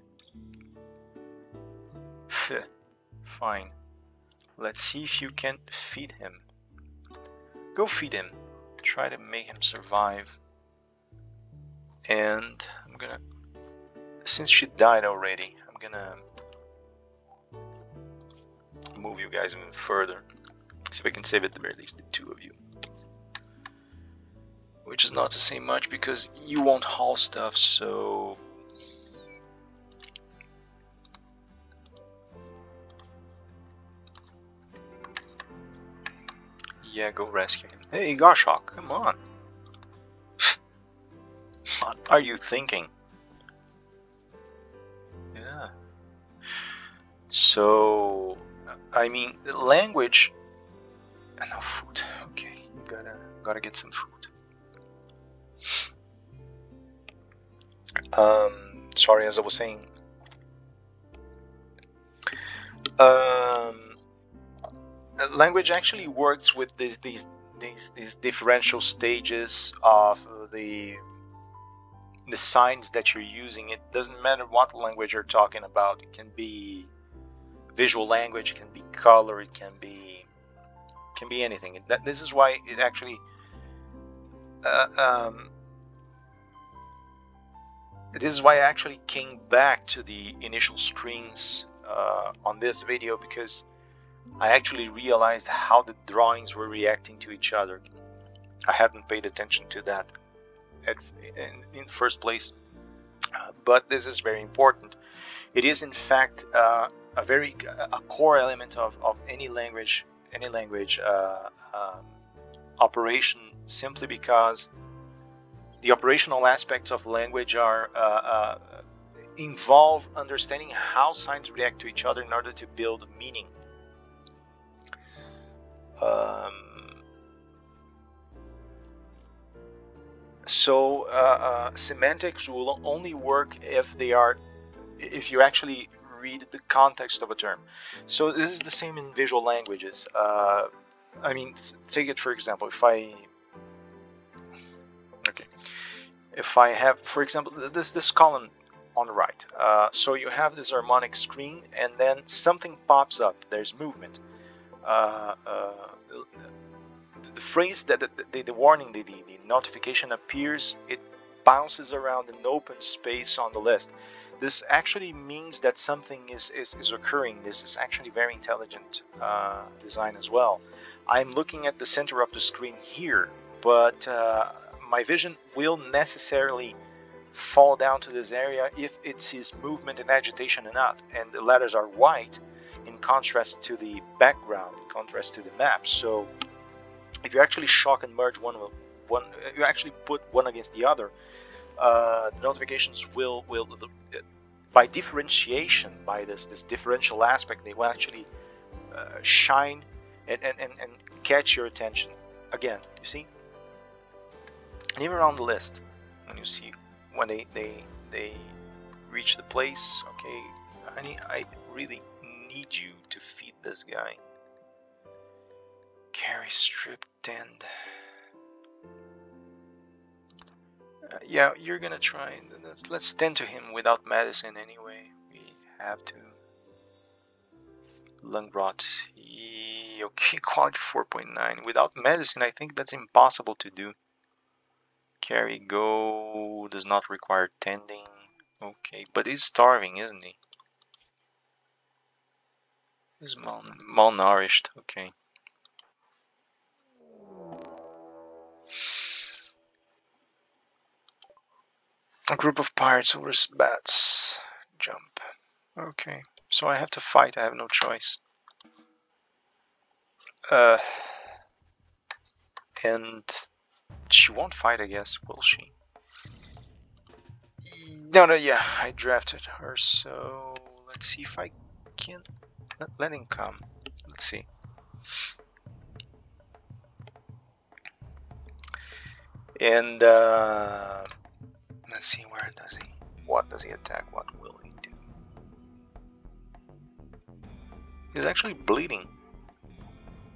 Fine. Let's see if you can feed him. Go feed him. Try to make him survive. And I'm gonna, since she died already, I'm gonna move you guys even further. See if I can save at the very least the two of you. Which is not to say much because you won't haul stuff, so yeah, go rescue him. Hey, Goshawk, come on. What are you thinking? Yeah. So, I mean, language. No food. Okay, you gotta get some food. Sorry, as I was saying. Language actually works with these differential stages of the signs that you're using. It doesn't matter what language you're talking about. It can be visual language, it can be color, it can be anything. This is why it actually this is why I actually came back to the initial screens on this video, because I actually realized how the drawings were reacting to each other. I hadn't paid attention to that in first place, but this is very important. It is in fact a core element of any language operation, simply because the operational aspects of language are involve understanding how signs react to each other in order to build meaning. Semantics will only work if you actually read the context of a term. So this is the same in visual languages. I mean, take it for example, if I have, for example, this column on the right. So you have this harmonic screen, and then something pops up. There's movement. The phrase that the warning, the notification appears, it bounces around an open space on the list. This actually means that something is occurring. This is actually very intelligent design as well. I'm looking at the center of the screen here, but my vision will necessarily fall down to this area if it sees movement and agitation enough, and the letters are white in contrast to the background, in contrast to the map. So if you actually shock and merge one, you actually put one against the other, the notifications will by differentiation, by this differential aspect, they will actually shine and catch your attention. Again, you see, and even on the list, when you see when they reach the place. Okay, honey, I really need you to feed this guy. Carry stripped end. Yeah, you're gonna try. Let's tend to him without medicine anyway. We have to. Lung rot. Okay, quality 4.9. Without medicine, I think that's impossible to do. Carry go does not require tending. Okay, but he's starving, isn't he? He's malnourished. Okay. A group of pirates over bats. Jump. Okay, so I have to fight. I have no choice. And she won't fight, I guess, will she? No, yeah, I drafted her, so let's see if I can let him come. Let's see. And let's see, where does he? What does he attack? What will he do? He's actually bleeding.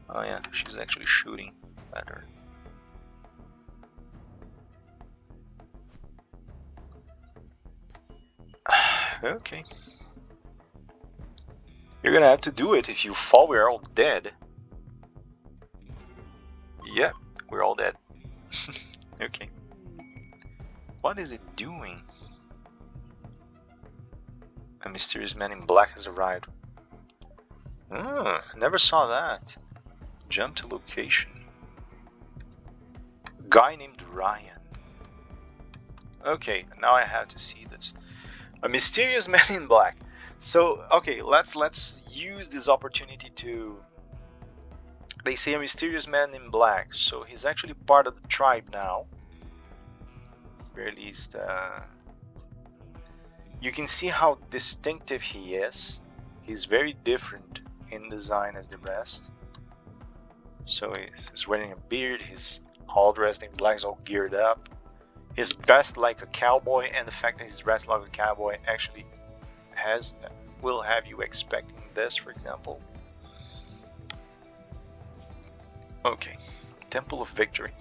Oh yeah, she's actually shooting at her. Okay. You're gonna have to do it. If you fall, we're all dead. Yeah, we're all dead. Okay. What is it doing? A mysterious man in black has arrived. Never saw that. Jump to location. Guy named Ryan. Okay, now I have to see this. A mysterious man in black. So, okay, let's use this opportunity to... They say a mysterious man in black, so he's actually part of the tribe now. Or at least, you can see how distinctive he is. He's very different in design as the rest. So he's wearing a beard, he's all dressed in black, he's all geared up. He's dressed like a cowboy, and the fact that he's dressed like a cowboy actually will have you expecting this, for example. Okay, Temple of Victory.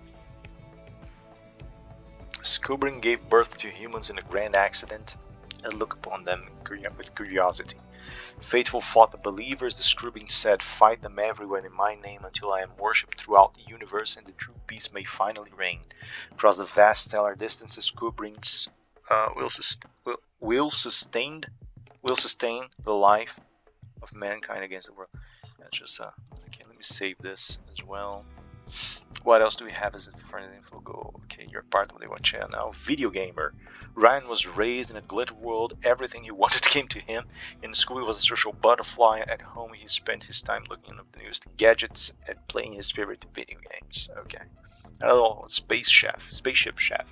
Scubrin gave birth to humans in a grand accident and look upon them with curiosity. Faithful fought the believers, the Scubrin said, fight them everywhere in my name until I am worshipped throughout the universe and the true peace may finally reign. Across the vast stellar distances, Scubrins will sustain the life of mankind against the world. That's just okay, let me save this as well. What else do we have as a further info? Go. Okay, you're part of the Wachea now. Video gamer. Ryan was raised in a glitter world. Everything he wanted came to him. In school, he was a social butterfly. At home, he spent his time looking up the newest gadgets and playing his favorite video games. Okay. Hello, spaceship chef.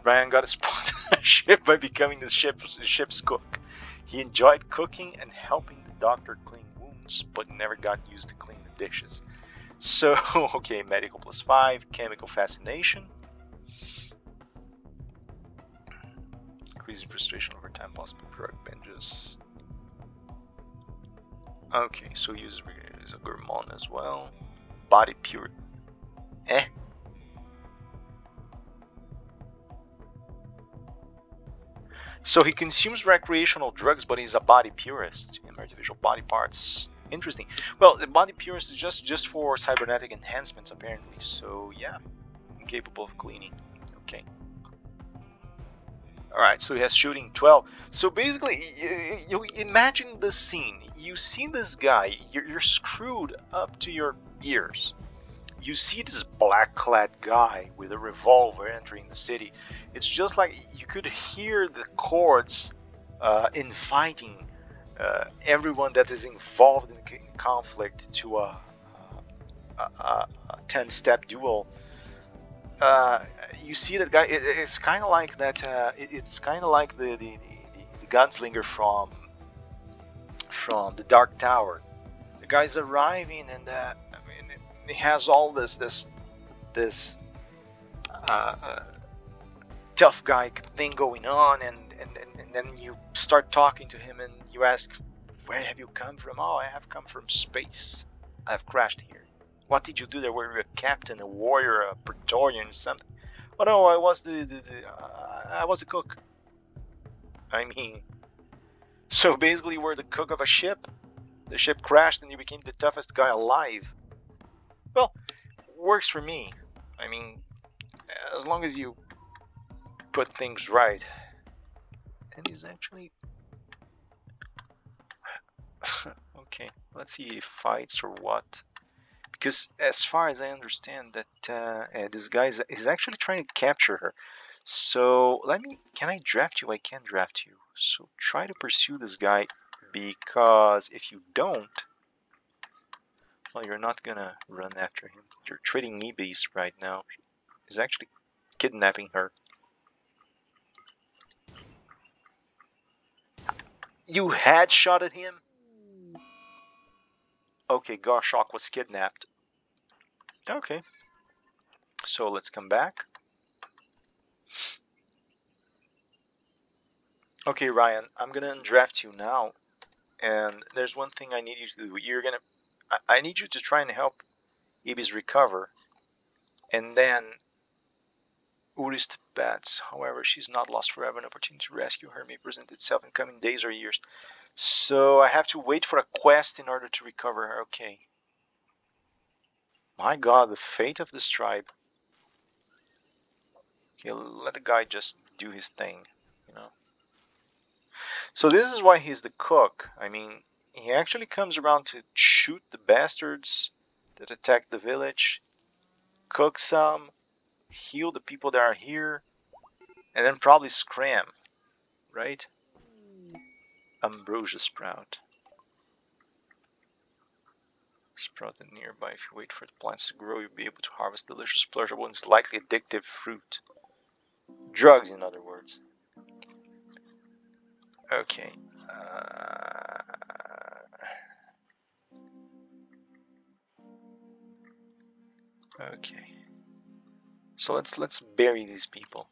Ryan got a sponsorship by becoming the ship's cook. He enjoyed cooking and helping the doctor clean wounds, but never got used to clean the dishes. So, okay, medical +5, chemical fascination. Increasing frustration over time, possible drug binges. Okay, so he uses a gourmand as well. Body pure. So he consumes recreational drugs, but he's a body purist in artificial body parts. Interesting. Well, the body purist is just for cybernetic enhancements, apparently. So yeah, incapable of cleaning. Okay. All right. So he has shooting 12. So basically, you imagine the scene. You see this guy. You're screwed up to your ears. You see this black-clad guy with a revolver entering the city. It's just like you could hear the chords inviting everyone that is involved in conflict to a 10-step duel. You see that guy. It's kind of like that. It's kind of like the gunslinger from the Dark Tower. The guy's arriving, and he has all this tough guy thing going on, and then you start talking to him, and you ask, where have you come from? Oh, I have come from space. I've crashed here. What did you do there? Were you a captain, a warrior, a praetorian, something? Oh no, I was I was a cook. I mean, so basically you were the cook of a ship. The ship crashed and you became the toughest guy alive. Well, works for me. I mean, as long as you put things right. And he's actually... okay, let's see if fights or what. Because as far as I understand that this guy is actually trying to capture her. So can I draft you? I can draft you. So try to pursue this guy, because if you don't, well, you're not gonna run after him. You're trading knee-beast right now. He's actually kidnapping her. You headshotted him? Okay, Garshok was kidnapped. Okay. So let's come back. Okay, Ryan, I'm gonna undraft you now. And there's one thing I need you to do. I need you to try and help Ibis recover. And then Uri's bats. However, she's not lost forever. An opportunity to rescue her may present itself in coming days or years. So I have to wait for a quest in order to recover her. Okay. My God, the fate of this tribe. Okay, let the guy just do his thing, you know. So this is why he's the cook. I mean, he actually comes around to shoot the bastards that attack the village, cook some, heal the people that are here, and then probably scram, right? Ambrosia sprout. Sprouted nearby. If you wait for the plants to grow, you'll be able to harvest delicious, pleasurable, and slightly addictive fruit. Drugs, in other words. Okay. Okay. So let's bury these people.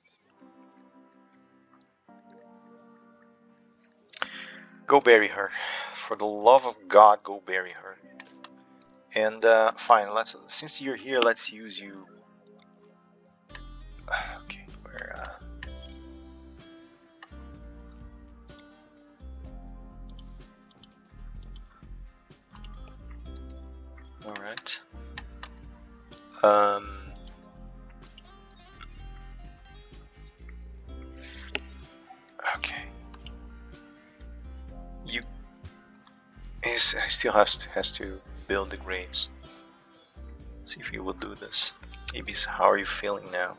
Go bury her. For the love of God, go bury her. And fine, since you're here, let's use you. Okay, where all right. Okay. I still has to build the graves. See if you will do this. Ibis, how are you feeling now?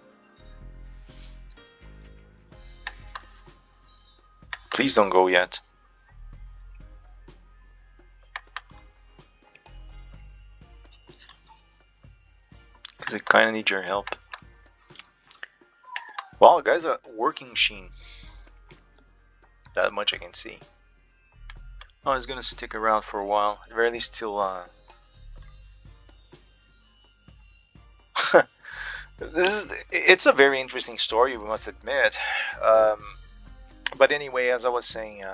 Please don't go yet. Because I kind of need your help. Well, the guy's a working machine. That much I can see. Oh, he's gonna stick around for a while. At the very least till it's a very interesting story, we must admit. But anyway, as I was saying,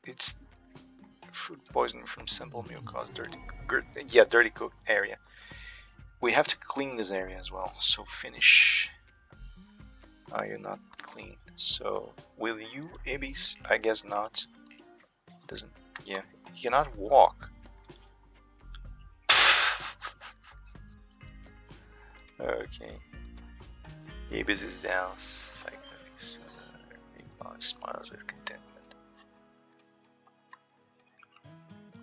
it's food poisoning from simple meal cause dirty cook area. We have to clean this area as well. So finish. Oh, you're not clean. So will you, Ibis? I guess not. Doesn't. Yeah, he cannot walk. Okay. Ibis is down. Psychedelics. Smiles with contentment.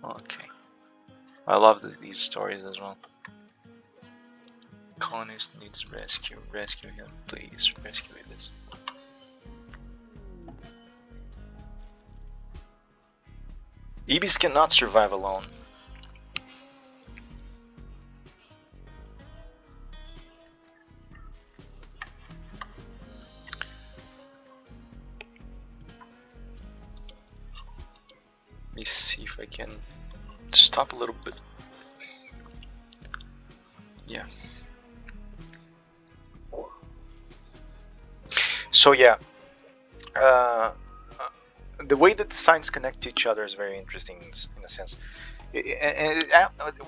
Okay. I love these stories as well. Colonist needs rescue. Rescue him, please. Rescue this. Ibis cannot survive alone. Let me see if I can stop a little bit. Yeah. So yeah, the way that the signs connect to each other is very interesting in a sense.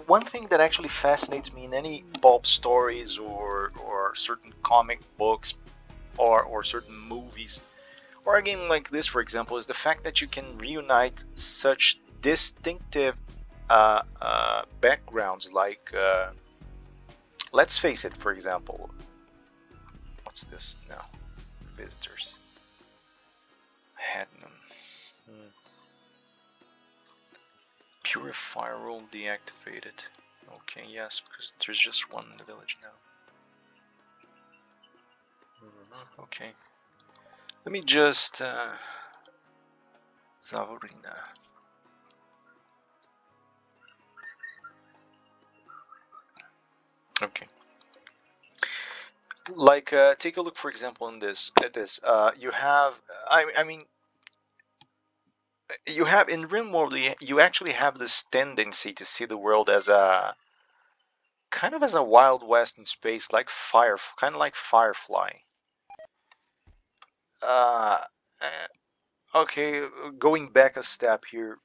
One thing that actually fascinates me in any pulp stories or certain comic books or certain movies or a game like this, for example, is the fact that you can reunite such distinctive backgrounds. Like, let's face it, for example, what's this now? Visitors. Hadnam. Purifier rule deactivated. Okay, yes, because there's just one in the village now. Okay. Let me just Zavorina. Okay. Like, take a look, for example, in this. At this, you have. I mean, you have in RimWorld, you actually have this tendency to see the world as a kind of as a Wild West in space, like kind of like Firefly. Uh, okay, going back a step here.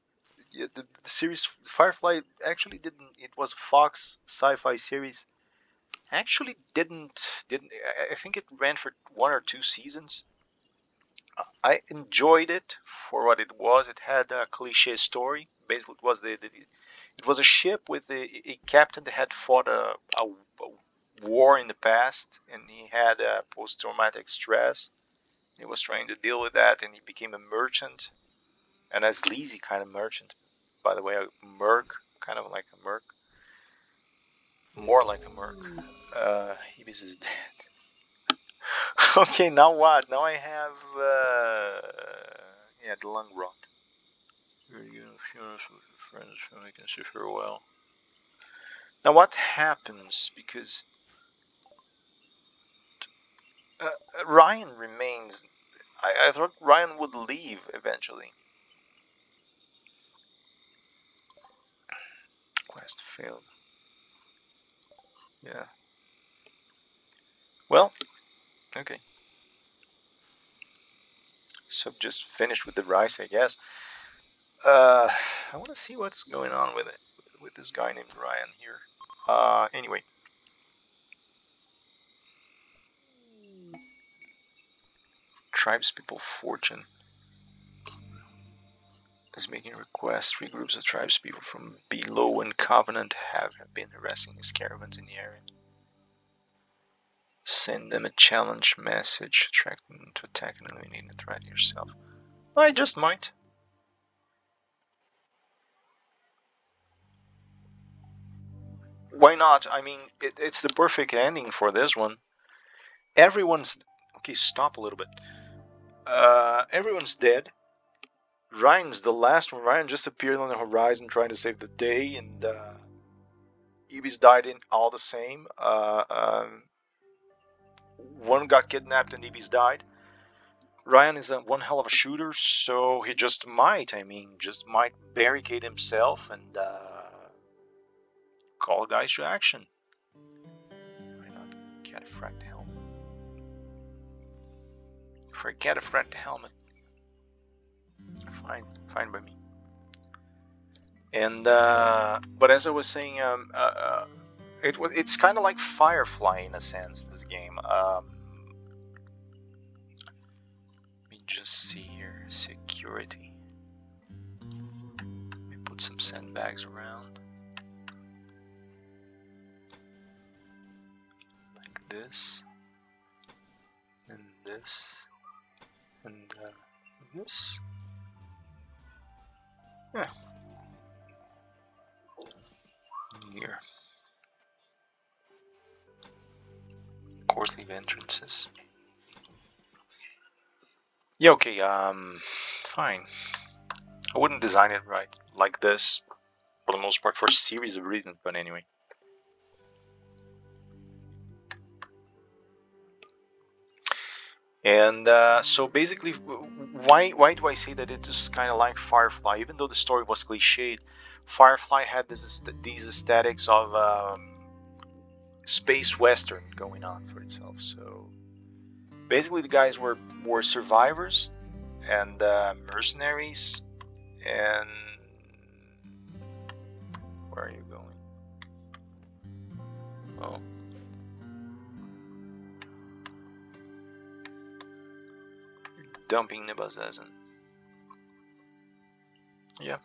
The series Firefly actually didn't. It was a Fox sci-fi series. Actually didn't I think it ran for 1 or 2 seasons. I enjoyed it for what it was. It had a cliche story. Basically, it was it was a ship with a captain that had fought a war in the past, and he had post-traumatic stress. He was trying to deal with that, and he became a merchant, and a sleazy kind of merchant. By the way, a merc, kind of like a merc, more like a merc. Ibis is dead. Okay, now what? Now I have yeah, the lung rot. Funerals with friends, family can say farewell. Now what happens? Because Ryan remains. I thought Ryan would leave eventually. Quest failed. Yeah. Well, okay. So just finished with the rice, I guess. I want to see what's going on with it, with this guy named Ryan here. Anyway. Tribespeople fortune is making requests. 3 groups of tribespeople from below and Covenant have been harassing his caravans in the area. Send them a challenge message, attracting them to attack and eliminate the threat yourself. I just might. Why not? I mean, it's the perfect ending for this one. Everyone's... Okay, stop a little bit. Everyone's dead. Ryan's the last one. Ryan just appeared on the horizon trying to save the day, and Ibis died in all the same. One got kidnapped and Ibis died. Ryan is one hell of a shooter, so he just might, just might barricade himself and call guys to action. Why not? Cataphractic helmet. For a cataphractic helmet. Fine by me. And but as I was saying, it's kind of like Firefly in a sense. This game. Let me just see here. Security. Let me put some sandbags around. Like this. And this. And this. Yeah. Here. Of course, leave entrances. Yeah, okay, fine. I wouldn't design it right like this, for the most part, for a series of reasons, but anyway. And so basically, why do I say that it is kind of like Firefly? Even though the story was cliched, Firefly had these aesthetics of space western going on for itself. So basically, the guys were survivors and mercenaries. And where are you going? Oh. Dumping Nibazazan. Yeah,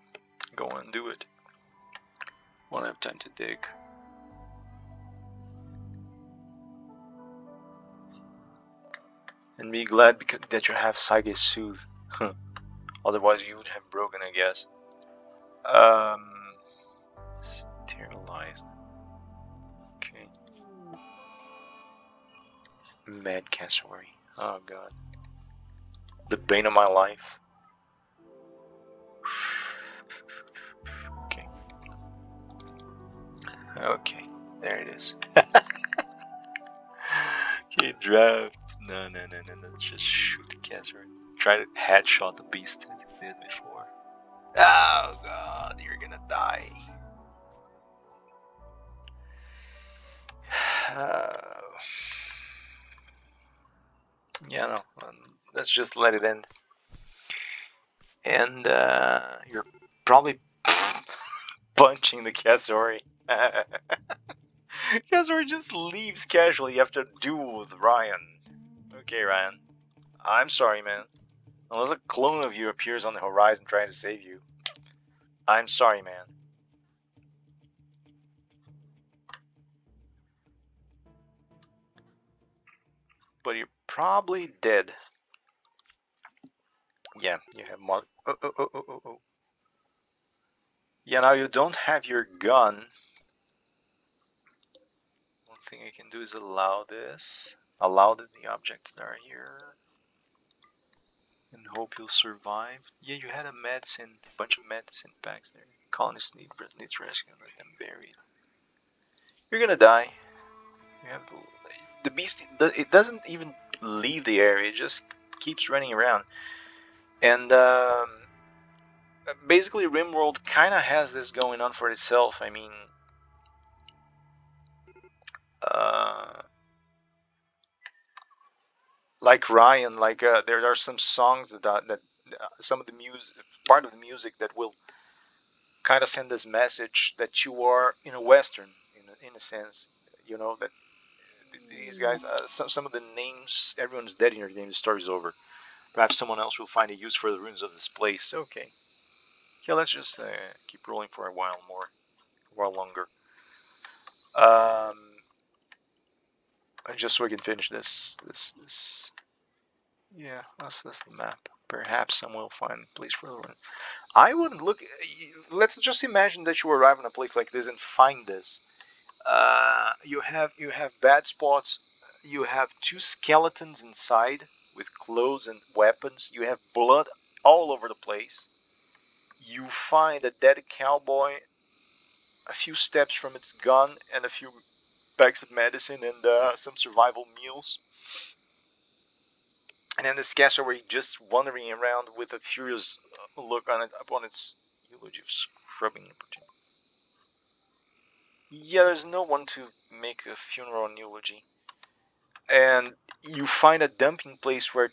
go and do it. Won't have time to dig. And be glad that you have Sage Soothe. Otherwise you would have broken, I guess. Sterilized. Okay. Mad cassowary. Oh god. The bane of my life. Okay. Okay, there it is. Okay, draft. No, let's just shoot the cassowary. Try to headshot the beast as I did before. Oh god, you're gonna die. Yeah, no, let's just let it end. And you're probably punching the cassowary. Kazor just leaves casually after a duel with Ryan. Okay, Ryan. I'm sorry, man. Unless a clone of you appears on the horizon trying to save you. I'm sorry, man. But you're probably dead. Yeah, you have mark. Oh, oh, oh, oh, oh, oh. Yeah, now you don't have your gun. One thing I can do is allow this. Allow the objects that are here. And hope you'll survive. Yeah, you had a bunch of medicine packs there. Colonists needs rescue and let them buried. You're gonna die. You have the beast. It doesn't even leave the area. It just keeps running around. And basically, RimWorld kind of has this going on for itself. I mean, uh, like Ryan, like there are some songs that some of the music, part of the music that will kind of send this message that you are in a western, in a sense. You know that these guys, some of the names, everyone's dead in your game. The story's over. Perhaps someone else will find a use for the ruins of this place. Okay, yeah, let's just keep rolling for a while more, a while longer. Um, just so we can finish this. Yeah, that's the map. Perhaps someone will find a place for the run. I wouldn't look. Let's just imagine that you arrive in a place like this and find this. You have bad spots. You have two skeletons inside with clothes and weapons. You have blood all over the place. You find a dead cowboy a few steps from its gun and a few bags of medicine and some survival meals. And then this cassowary just wandering around with a furious look on it upon its eulogy of scrubbing. Yeah, there's no one to make a funeral and eulogy. And you find a dumping place where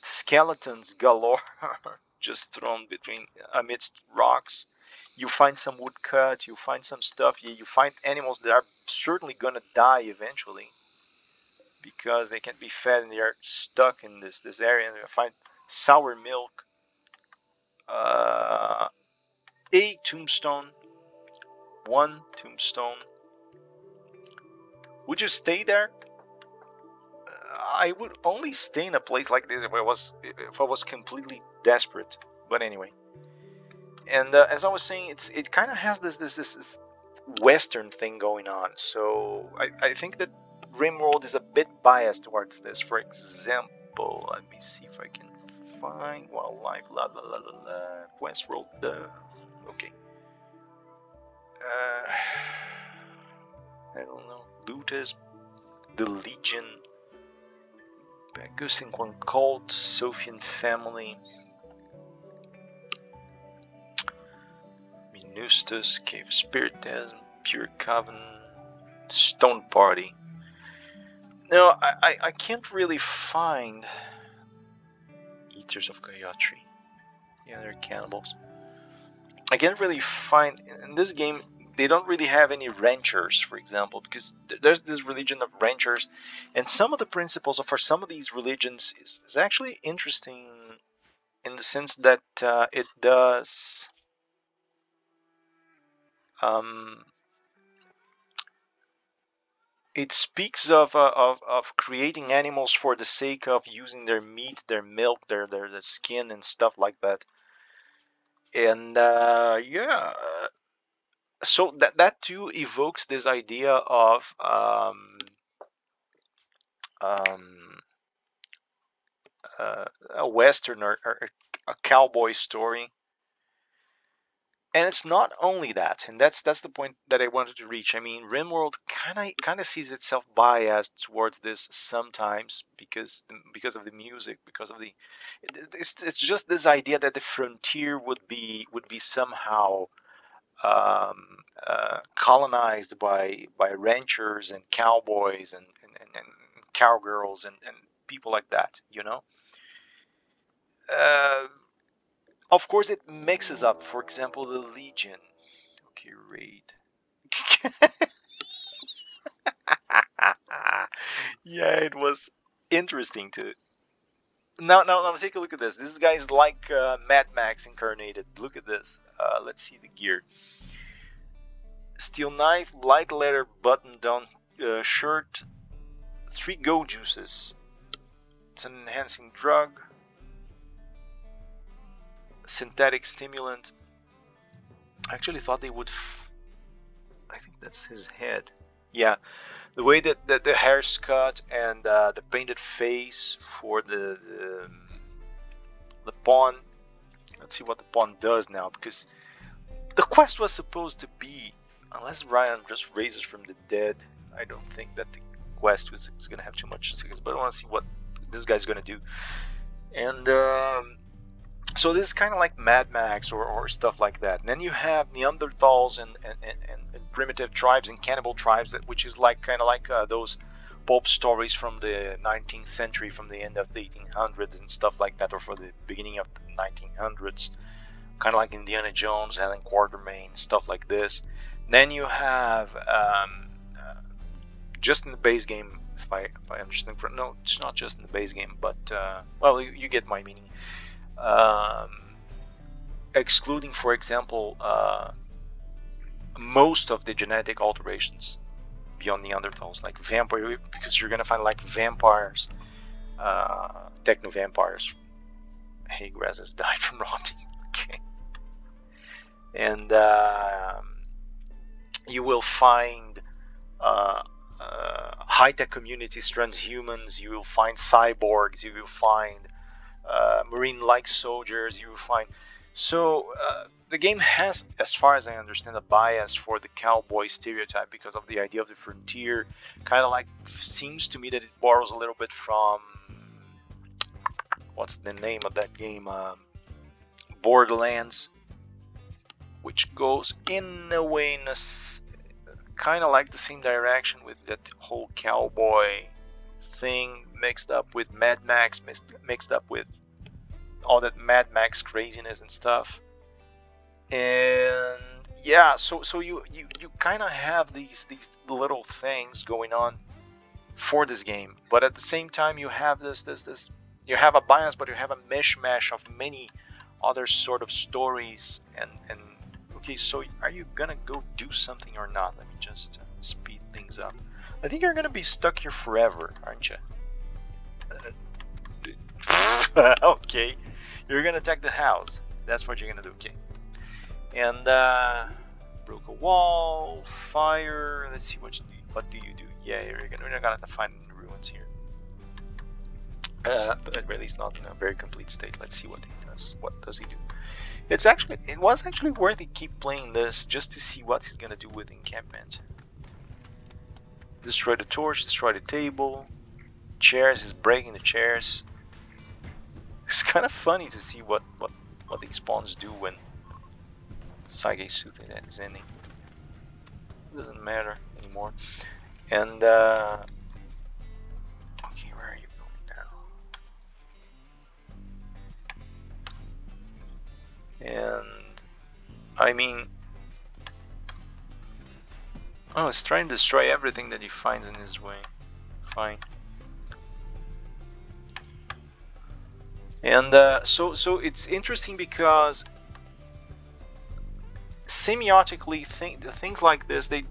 skeletons galore are just thrown between amidst rocks. You find some woodcut, you find some stuff, you find animals that are certainly gonna die eventually because they can't be fed and they are stuck in this area. And you find sour milk, uh, a tombstone, one tombstone. Would you stay there? I would only stay in a place like this if I was completely desperate. But anyway, and as I was saying, it kind of has this Western thing going on. So I think that RimWorld is a bit biased towards this. For example, let me see if I can find wildlife. La la la la la. Westworld. Okay. Uh, I don't know. Lutus, the Legion, Bacchus in one cult, Sophian family, Minustus, Cave of Spiritism, Pure Coven, Stone Party. No, I can't really find Eaters of Gayatri. Yeah, they're cannibals. I can't really find in this game. They don't really have any ranchers, for example, because there's this religion of ranchers, and some of the principles for some of these religions is actually interesting in the sense that it does um, it speaks of creating animals for the sake of using their meat, their milk, their skin, and stuff like that. And yeah, so that too evokes this idea of um, a western or a cowboy story. And it's not only that, and that's the point that I wanted to reach. I mean, RimWorld kind of sees itself biased towards this sometimes because of the music, because of the it's just this idea that the frontier would be somehow colonized by ranchers and cowboys and cowgirls and people like that, you know. Uh, of course, it mixes up. For example, the Legion. Okay, raid. Yeah, it was interesting to. Now take a look at this. This guy's like Mad Max incarnated. Look at this. Let's see the gear. Steel knife, light leather button-down shirt, 3 go juices. It's an enhancing drug, synthetic stimulant. I actually thought they would. I think that's his head. Yeah, the way that the hair's cut and the painted face for the pawn. Let's see what the pawn does now, because the quest was supposed to be, unless Ryan just raises from the dead, I don't think that the quest is going to have too much to, but I want to see what this guy's going to do. And so this is kind of like Mad Max or stuff like that. And then you have Neanderthals and primitive tribes and cannibal tribes, which is like kind of like those pulp stories from the 19th century, from the end of the 1800s and stuff like that, or for the beginning of the 1900s, kind of like Indiana Jones, Helen Quatermain, stuff like this. Then you have just in the base game, if I understand correctly, no, it's not just in the base game, but well, you get my meaning. Excluding, for example, most of the genetic alterations beyond Neanderthals, like vampire, because you're gonna find like vampires, techno vampires. Hey, grass has died from rotting. Okay, and you will find high-tech communities, transhumans. You will find cyborgs. You will find marine-like soldiers. You will find. So the game has, as far as I understand, a bias for the cowboy stereotype because of the idea of the frontier. Kind of like, seems to me that it borrows a little bit from, what's the name of that game? Borderlands, which goes in a way in a kind of like the same direction, with that whole cowboy thing mixed up with Mad Max, mixed up with all that Mad Max craziness and stuff. And yeah, so you kind of have these little things going on for this game, but at the same time you have this you have a bias, but you have a mishmash of many other sort of stories. And okay, so are you gonna go do something or not? Let me just speed things up. I think you're gonna be stuck here forever, aren't you? Okay, you're gonna attack the house. That's what you're gonna do. Okay. And broke a wall, fire. Let's see, what do you do? Yeah, you're gonna find the ruins here. But at least not in a very complete state. Let's see what he does. What does he do? It was actually worth it keep playing this just to see what he's gonna do with encampment. Destroy the torch, destroy the table, chairs. He's breaking the chairs. It's kind of funny to see what these spawns do when Saige Suthe is ending. It doesn't matter anymore. And okay, where are you going now? And I mean, oh, it's trying to destroy everything that he finds in his way. Fine. And so it's interesting because semiotically things like this, they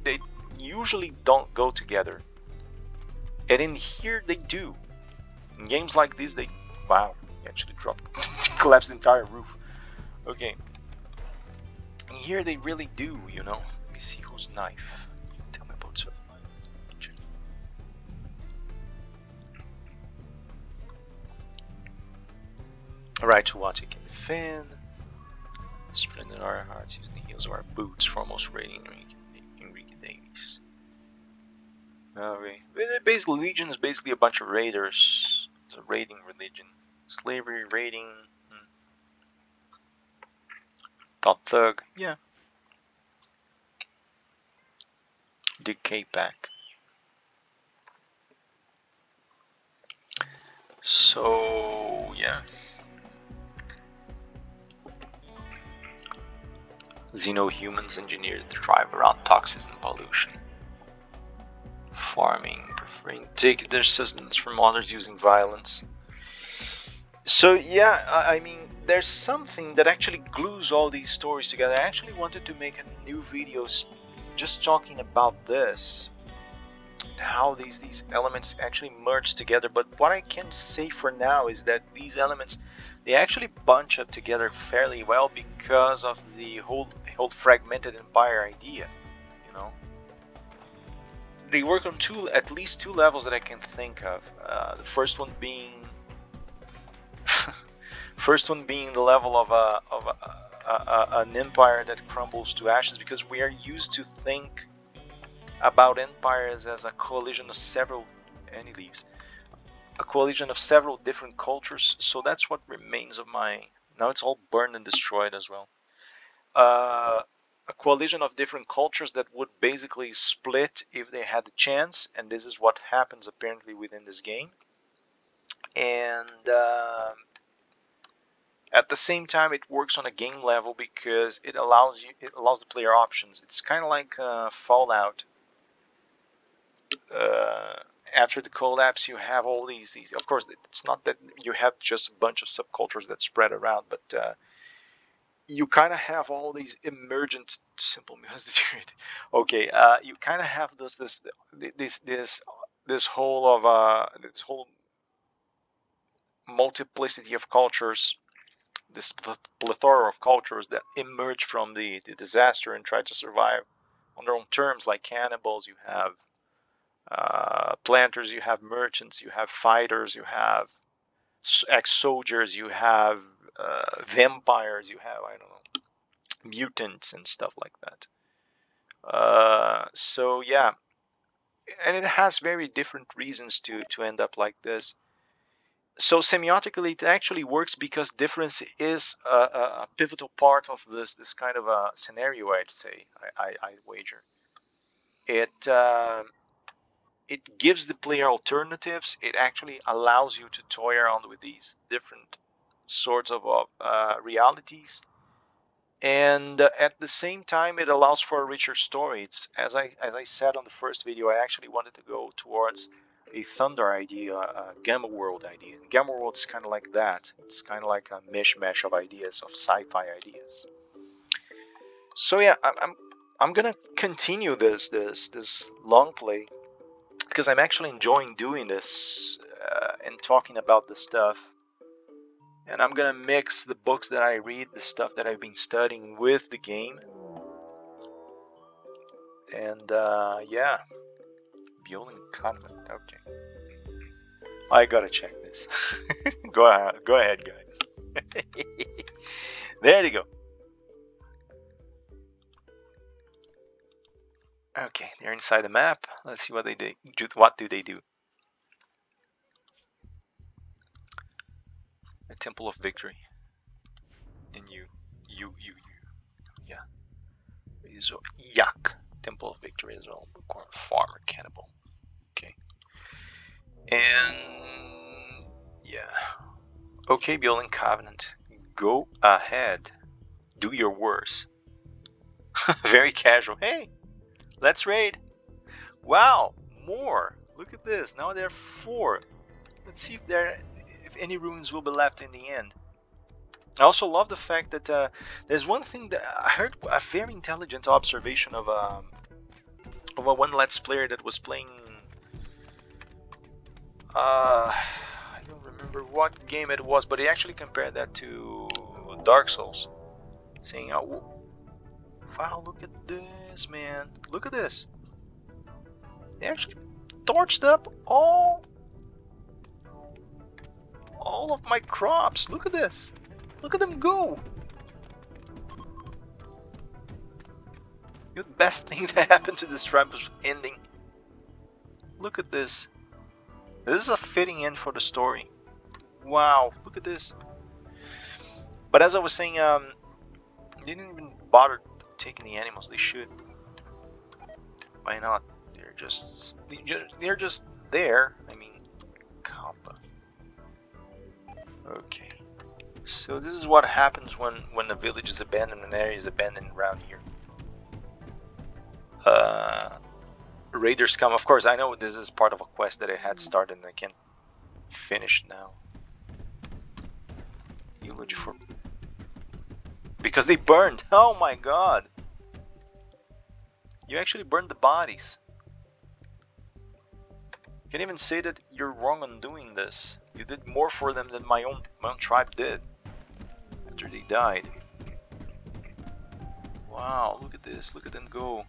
usually don't go together, and in here they do. In games like this, they, wow, he actually dropped collapsed the entire roof. Okay, in here they really do, you know. Let me see, whose knife? Tell me about survival. Alright, to Wachea can defend. Splendid our hearts using the heels of our boots, foremost raiding Enrique Davies. Basically, Legion is basically a bunch of raiders. It's a raiding religion. Slavery, raiding. Top thug, yeah. Decay pack. So, yeah. Xeno-humans engineered to thrive around toxins and pollution. Farming, preferring to take their sustenance from others using violence. So yeah, I mean, there's something that actually glues all these stories together. I actually wanted to make a new video just talking about this, how these elements actually merge together. But what I can say for now is that these elements, they actually bunch up together fairly well because of the whole fragmented empire idea. You know, they work on at least two levels that I can think of. The first one being the level of an empire that crumbles to ashes, because we are used to think about empires as a coalition of several a coalition of several different cultures. So that's what remains of my. Now it's all burned and destroyed as well. A coalition of different cultures that would basically split if they had the chance, and this is what happens apparently within this game. And at the same time, it works on a game level because it allows the player options. It's kind of like Fallout. After the collapse, you have all these. Of course, it's not that you have just a bunch of subcultures that spread around, but you kind of have all these emergent simple okay, you kind of have this whole multiplicity of cultures, this plethora of cultures that emerge from the disaster and try to survive on their own terms, like cannibals. You have planters, you have merchants, you have fighters, you have ex-soldiers, you have vampires, you have, I don't know, mutants and stuff like that. So yeah, and it has very different reasons to end up like this. So semiotically, it actually works because difference is a pivotal part of this kind of a scenario. I'd say, I wager it. It gives the player alternatives. It actually allows you to toy around with these different sorts of realities, and at the same time, it allows for a richer story. It's as I said on the first video, I actually wanted to go towards a Thunder idea, a Gamma World idea. And Gamma World is kind of like that. It's kind of like a mishmash of ideas, of sci-fi ideas. So yeah, I'm gonna continue this long play because I'm actually enjoying doing this and talking about this stuff. And I'm gonna mix the books that I read, the stuff that I've been studying, with the game. And yeah, Building Convent. Okay, I gotta check this. Go ahead, guys. There you go. Okay, they're inside the map. Let's see what they do. What do they do? A Temple of Victory. And you. Yeah. So, yuck. Temple of Victory as well. Bookworm, Farmer, Cannibal. Okay. And yeah. Okay, Building Covenant. Go ahead. Do your worst. Very casual. Hey, let's raid. Wow, more. Look at this. Now there are 4. Let's see if any ruins will be left in the end. I also love the fact that there's one thing that I heard, a very intelligent observation of a one Let's Player that was playing. I don't remember what game it was, but he actually compared that to Dark Souls, saying, "Oh, wow, look at this, man! Look at this! They actually torched up all of my crops. Look at this! Look at them go! The best thing that happened to this tribe was ending. Look at this. This is a fitting end for the story. Wow, look at this. But as I was saying, they didn't even bother taking the animals. They should. Why not? They're just there. I mean, Kappa. Okay. So this is what happens when a village is abandoned, an area is abandoned around here. Raiders come. Of course, I know this is part of a quest that I had started and I can't finish now. Eulogy for... Because they burned. Oh my god. You actually burned the bodies. You can even say that you're wrong on doing this. You did more for them than my own tribe did after they died. Wow, look at this. Look at them go.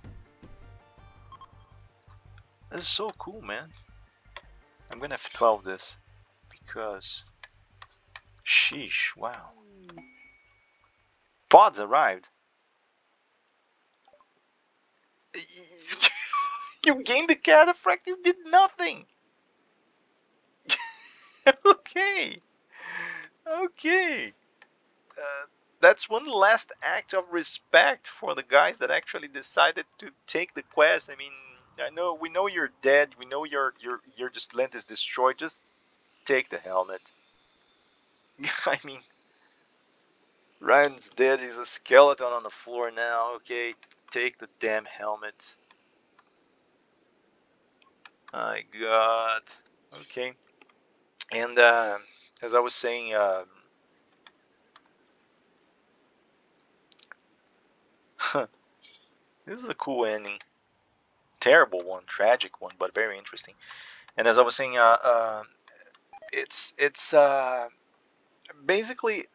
This is so cool, man. I'm gonna F12 this because... Sheesh, wow. Pods arrived. You gained the cataphract, you did nothing. Okay. Okay. That's one last act of respect for the guys that actually decided to take the quest. I mean, we know you're dead. We know your just land is destroyed. Just take the helmet. I mean, Ryan's dead. He's a skeleton on the floor now. Okay, take the damn helmet. My God. Okay. And as I was saying, this is a cool ending. Terrible one, tragic one, but very interesting. And as I was saying, it's basically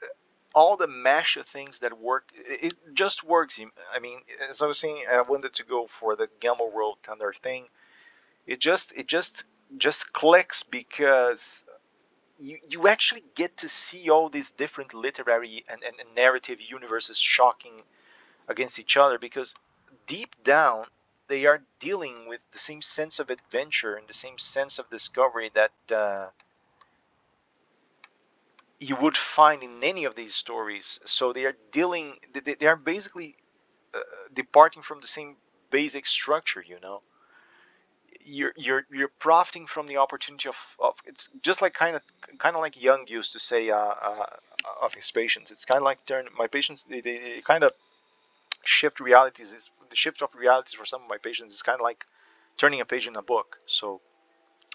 all the mash of things that work. It just works. I mean, as I was saying, I wanted to go for the RimWorld Thunder thing. It just clicks because you actually get to see all these different literary and narrative universes shocking against each other, because deep down they are dealing with the same sense of adventure and the same sense of discovery that you would find in any of these stories. So they are dealing, they are basically departing from the same basic structure, you know. You're profiting from the opportunity of it's just like kind of like Jung used to say of his patients. It's kind of like my patients, they kind of shift realities. The shift of realities for some of my patients is kind of like turning a page in a book. So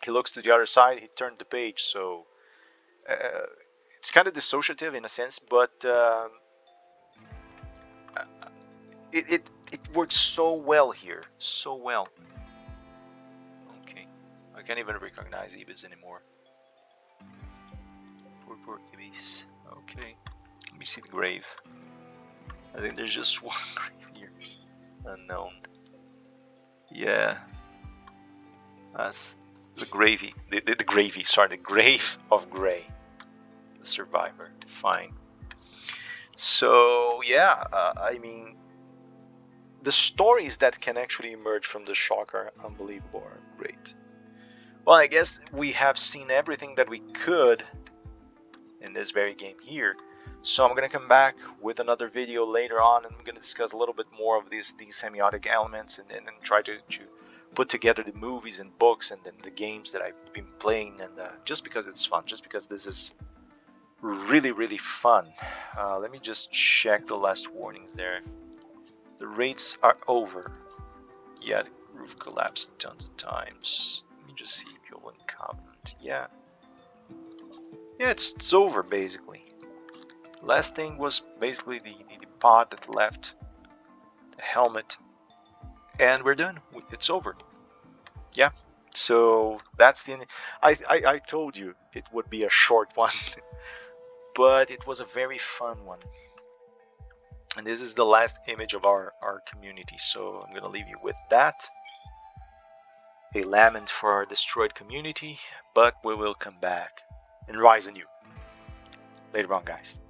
he looks to the other side, he turned the page. So it's kind of dissociative in a sense, but it works so well here, so well. Okay, I can't even recognize Ibis anymore. Poor Ibis. Okay, let me see the grave. I think there's just one grave here. Unknown. Yeah. That's the gravy. The gravy, sorry, the grave of Gray. The survivor. Fine. So, yeah, I mean, the stories that can actually emerge from the shock are unbelievable, are great. Well, I guess we have seen everything that we could in this very game here. So I'm going to come back with another video later on, and I'm going to discuss a little bit more of these semiotic elements and try to put together the movies and books and then the games that I've been playing, and just because it's fun, just because this is really fun. Let me just check the last warnings there. The raids are over. Yeah, the roof collapsed tons of times. Let me just see if you'll comment. Yeah, it's over basically. Last thing was basically the pod that left, the helmet, and we're done. It's over. Yeah, so that's the end. I told you it would be a short one, but it was a very fun one. And this is the last image of our community, so I'm gonna leave you with that. A lament for our destroyed community, but we will come back and rise anew. Later on, guys.